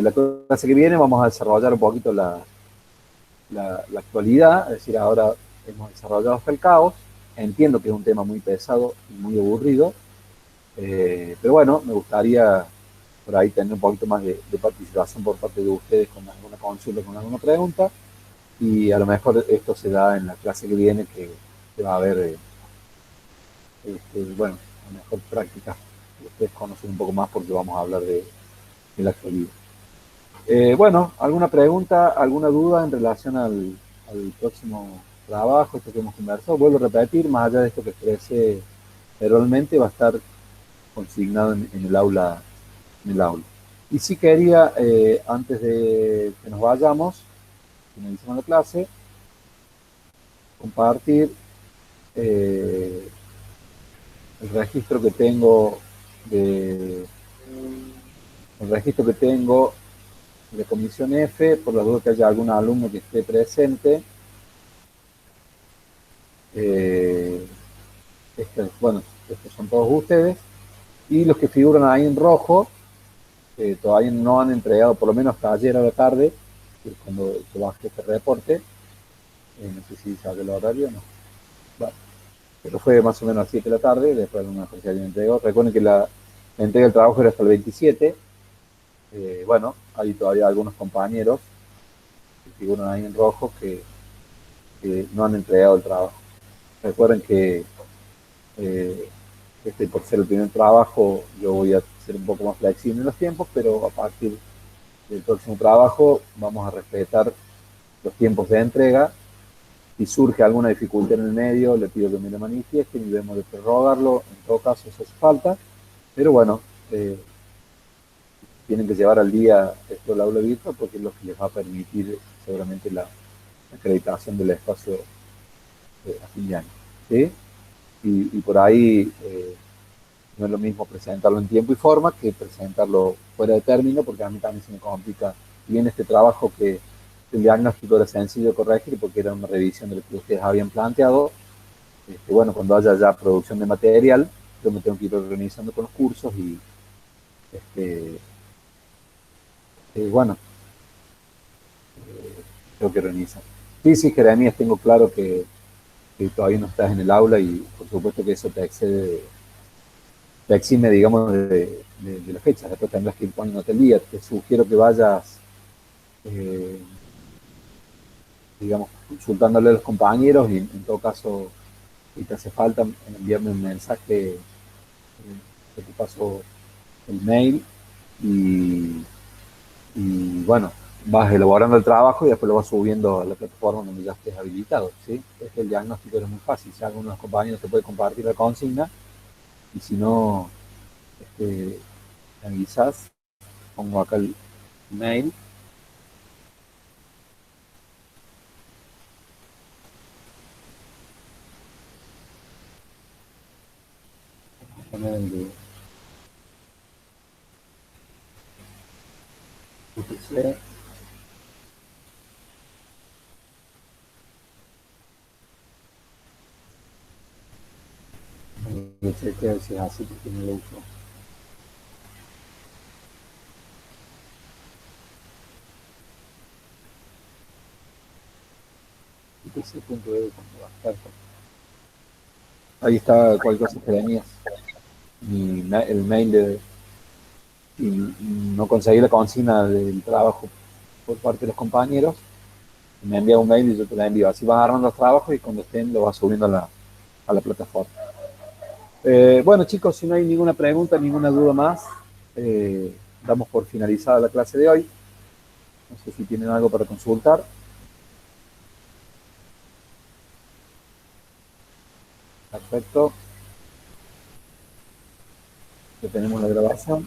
La clase que viene vamos a desarrollar un poquito la actualidad, es decir, ahora hemos desarrollado hasta el caos. Entiendo que es un tema muy pesado y muy aburrido, pero bueno, me gustaría por ahí tener un poquito más de participación por parte de ustedes con alguna consulta, con alguna pregunta, y a lo mejor esto se da en la clase que viene, que va a haber, bueno, a lo mejor prácticas que ustedes conocen un poco más porque vamos a hablar de la actualidad. Bueno, ¿alguna pregunta, alguna duda en relación al próximo trabajo, esto que hemos conversado? Vuelvo a repetir, más allá de esto que expresé verbalmente, va a estar consignado en el aula. Y sí quería, antes de que nos vayamos, finalicemos la clase, compartir el registro que tengo de el registro que tengo de Comisión F, por la duda que haya algún alumno que esté presente. Bueno, estos son todos ustedes. Y los que figuran ahí en rojo, todavía no han entregado, por lo menos hasta ayer a la tarde, que es cuando se baje este reporte. No sé si sabe el horario o no. Bueno, pero fue más o menos a las 7 de la tarde, después de una especial entrega. Recuerden que la entrega del trabajo era hasta el 27. Bueno, hay todavía algunos compañeros que figuran ahí en rojo que no han entregado el trabajo. Recuerden que por ser el primer trabajo, yo voy a ser un poco más flexible en los tiempos, pero a partir del próximo trabajo vamos a respetar los tiempos de entrega. Si surge alguna dificultad en el medio, le pido que me lo manifiesten y vemos de prorrogarlo, en todo caso eso hace falta, pero bueno, tienen que llevar al día esto del aula virtual porque es lo que les va a permitir seguramente la acreditación del espacio a fin de año. ¿Sí? Y por ahí no es lo mismo presentarlo en tiempo y forma que presentarlo fuera de término, porque a mí también se me complica bien este trabajo que el diagnóstico era sencillo de corregir porque era una revisión de lo que ustedes habían planteado. Bueno, cuando haya ya producción de material, yo me tengo que ir organizando con los cursos y este, bueno, tengo que organizar. Sí, sí, Jeremías, tengo claro que todavía no estás en el aula y por supuesto que eso te excede, te exime, digamos, de las fechas. Después tendrás que ir poniéndote el día. Te sugiero que vayas, eh, digamos, consultándole a los compañeros y en todo caso, si te hace falta, enviarme un mensaje, que te paso el mail y, y, bueno, vas elaborando el trabajo y después lo vas subiendo a la plataforma donde ya estés habilitado, ¿sí? Es que el diagnóstico es muy fácil. Si algunos compañeros te puede compartir la consigna y si no, este, me avisas, pongo acá el mail. Poner el de UTC. Lo chequeo si es así porque no lo uso. UTC.edu. Perfecto. Ahí está cualquier cosa que tenías. El mail de, y no conseguí la consigna del trabajo por parte de los compañeros, me envía un mail y yo te la envío. Así vas agarrando los trabajos y cuando estén lo vas subiendo a la plataforma. Bueno, chicos, si no hay ninguna pregunta, ninguna duda más, damos por finalizada la clase de hoy. No sé si tienen algo para consultar. Perfecto. Ya tenemos la grabación.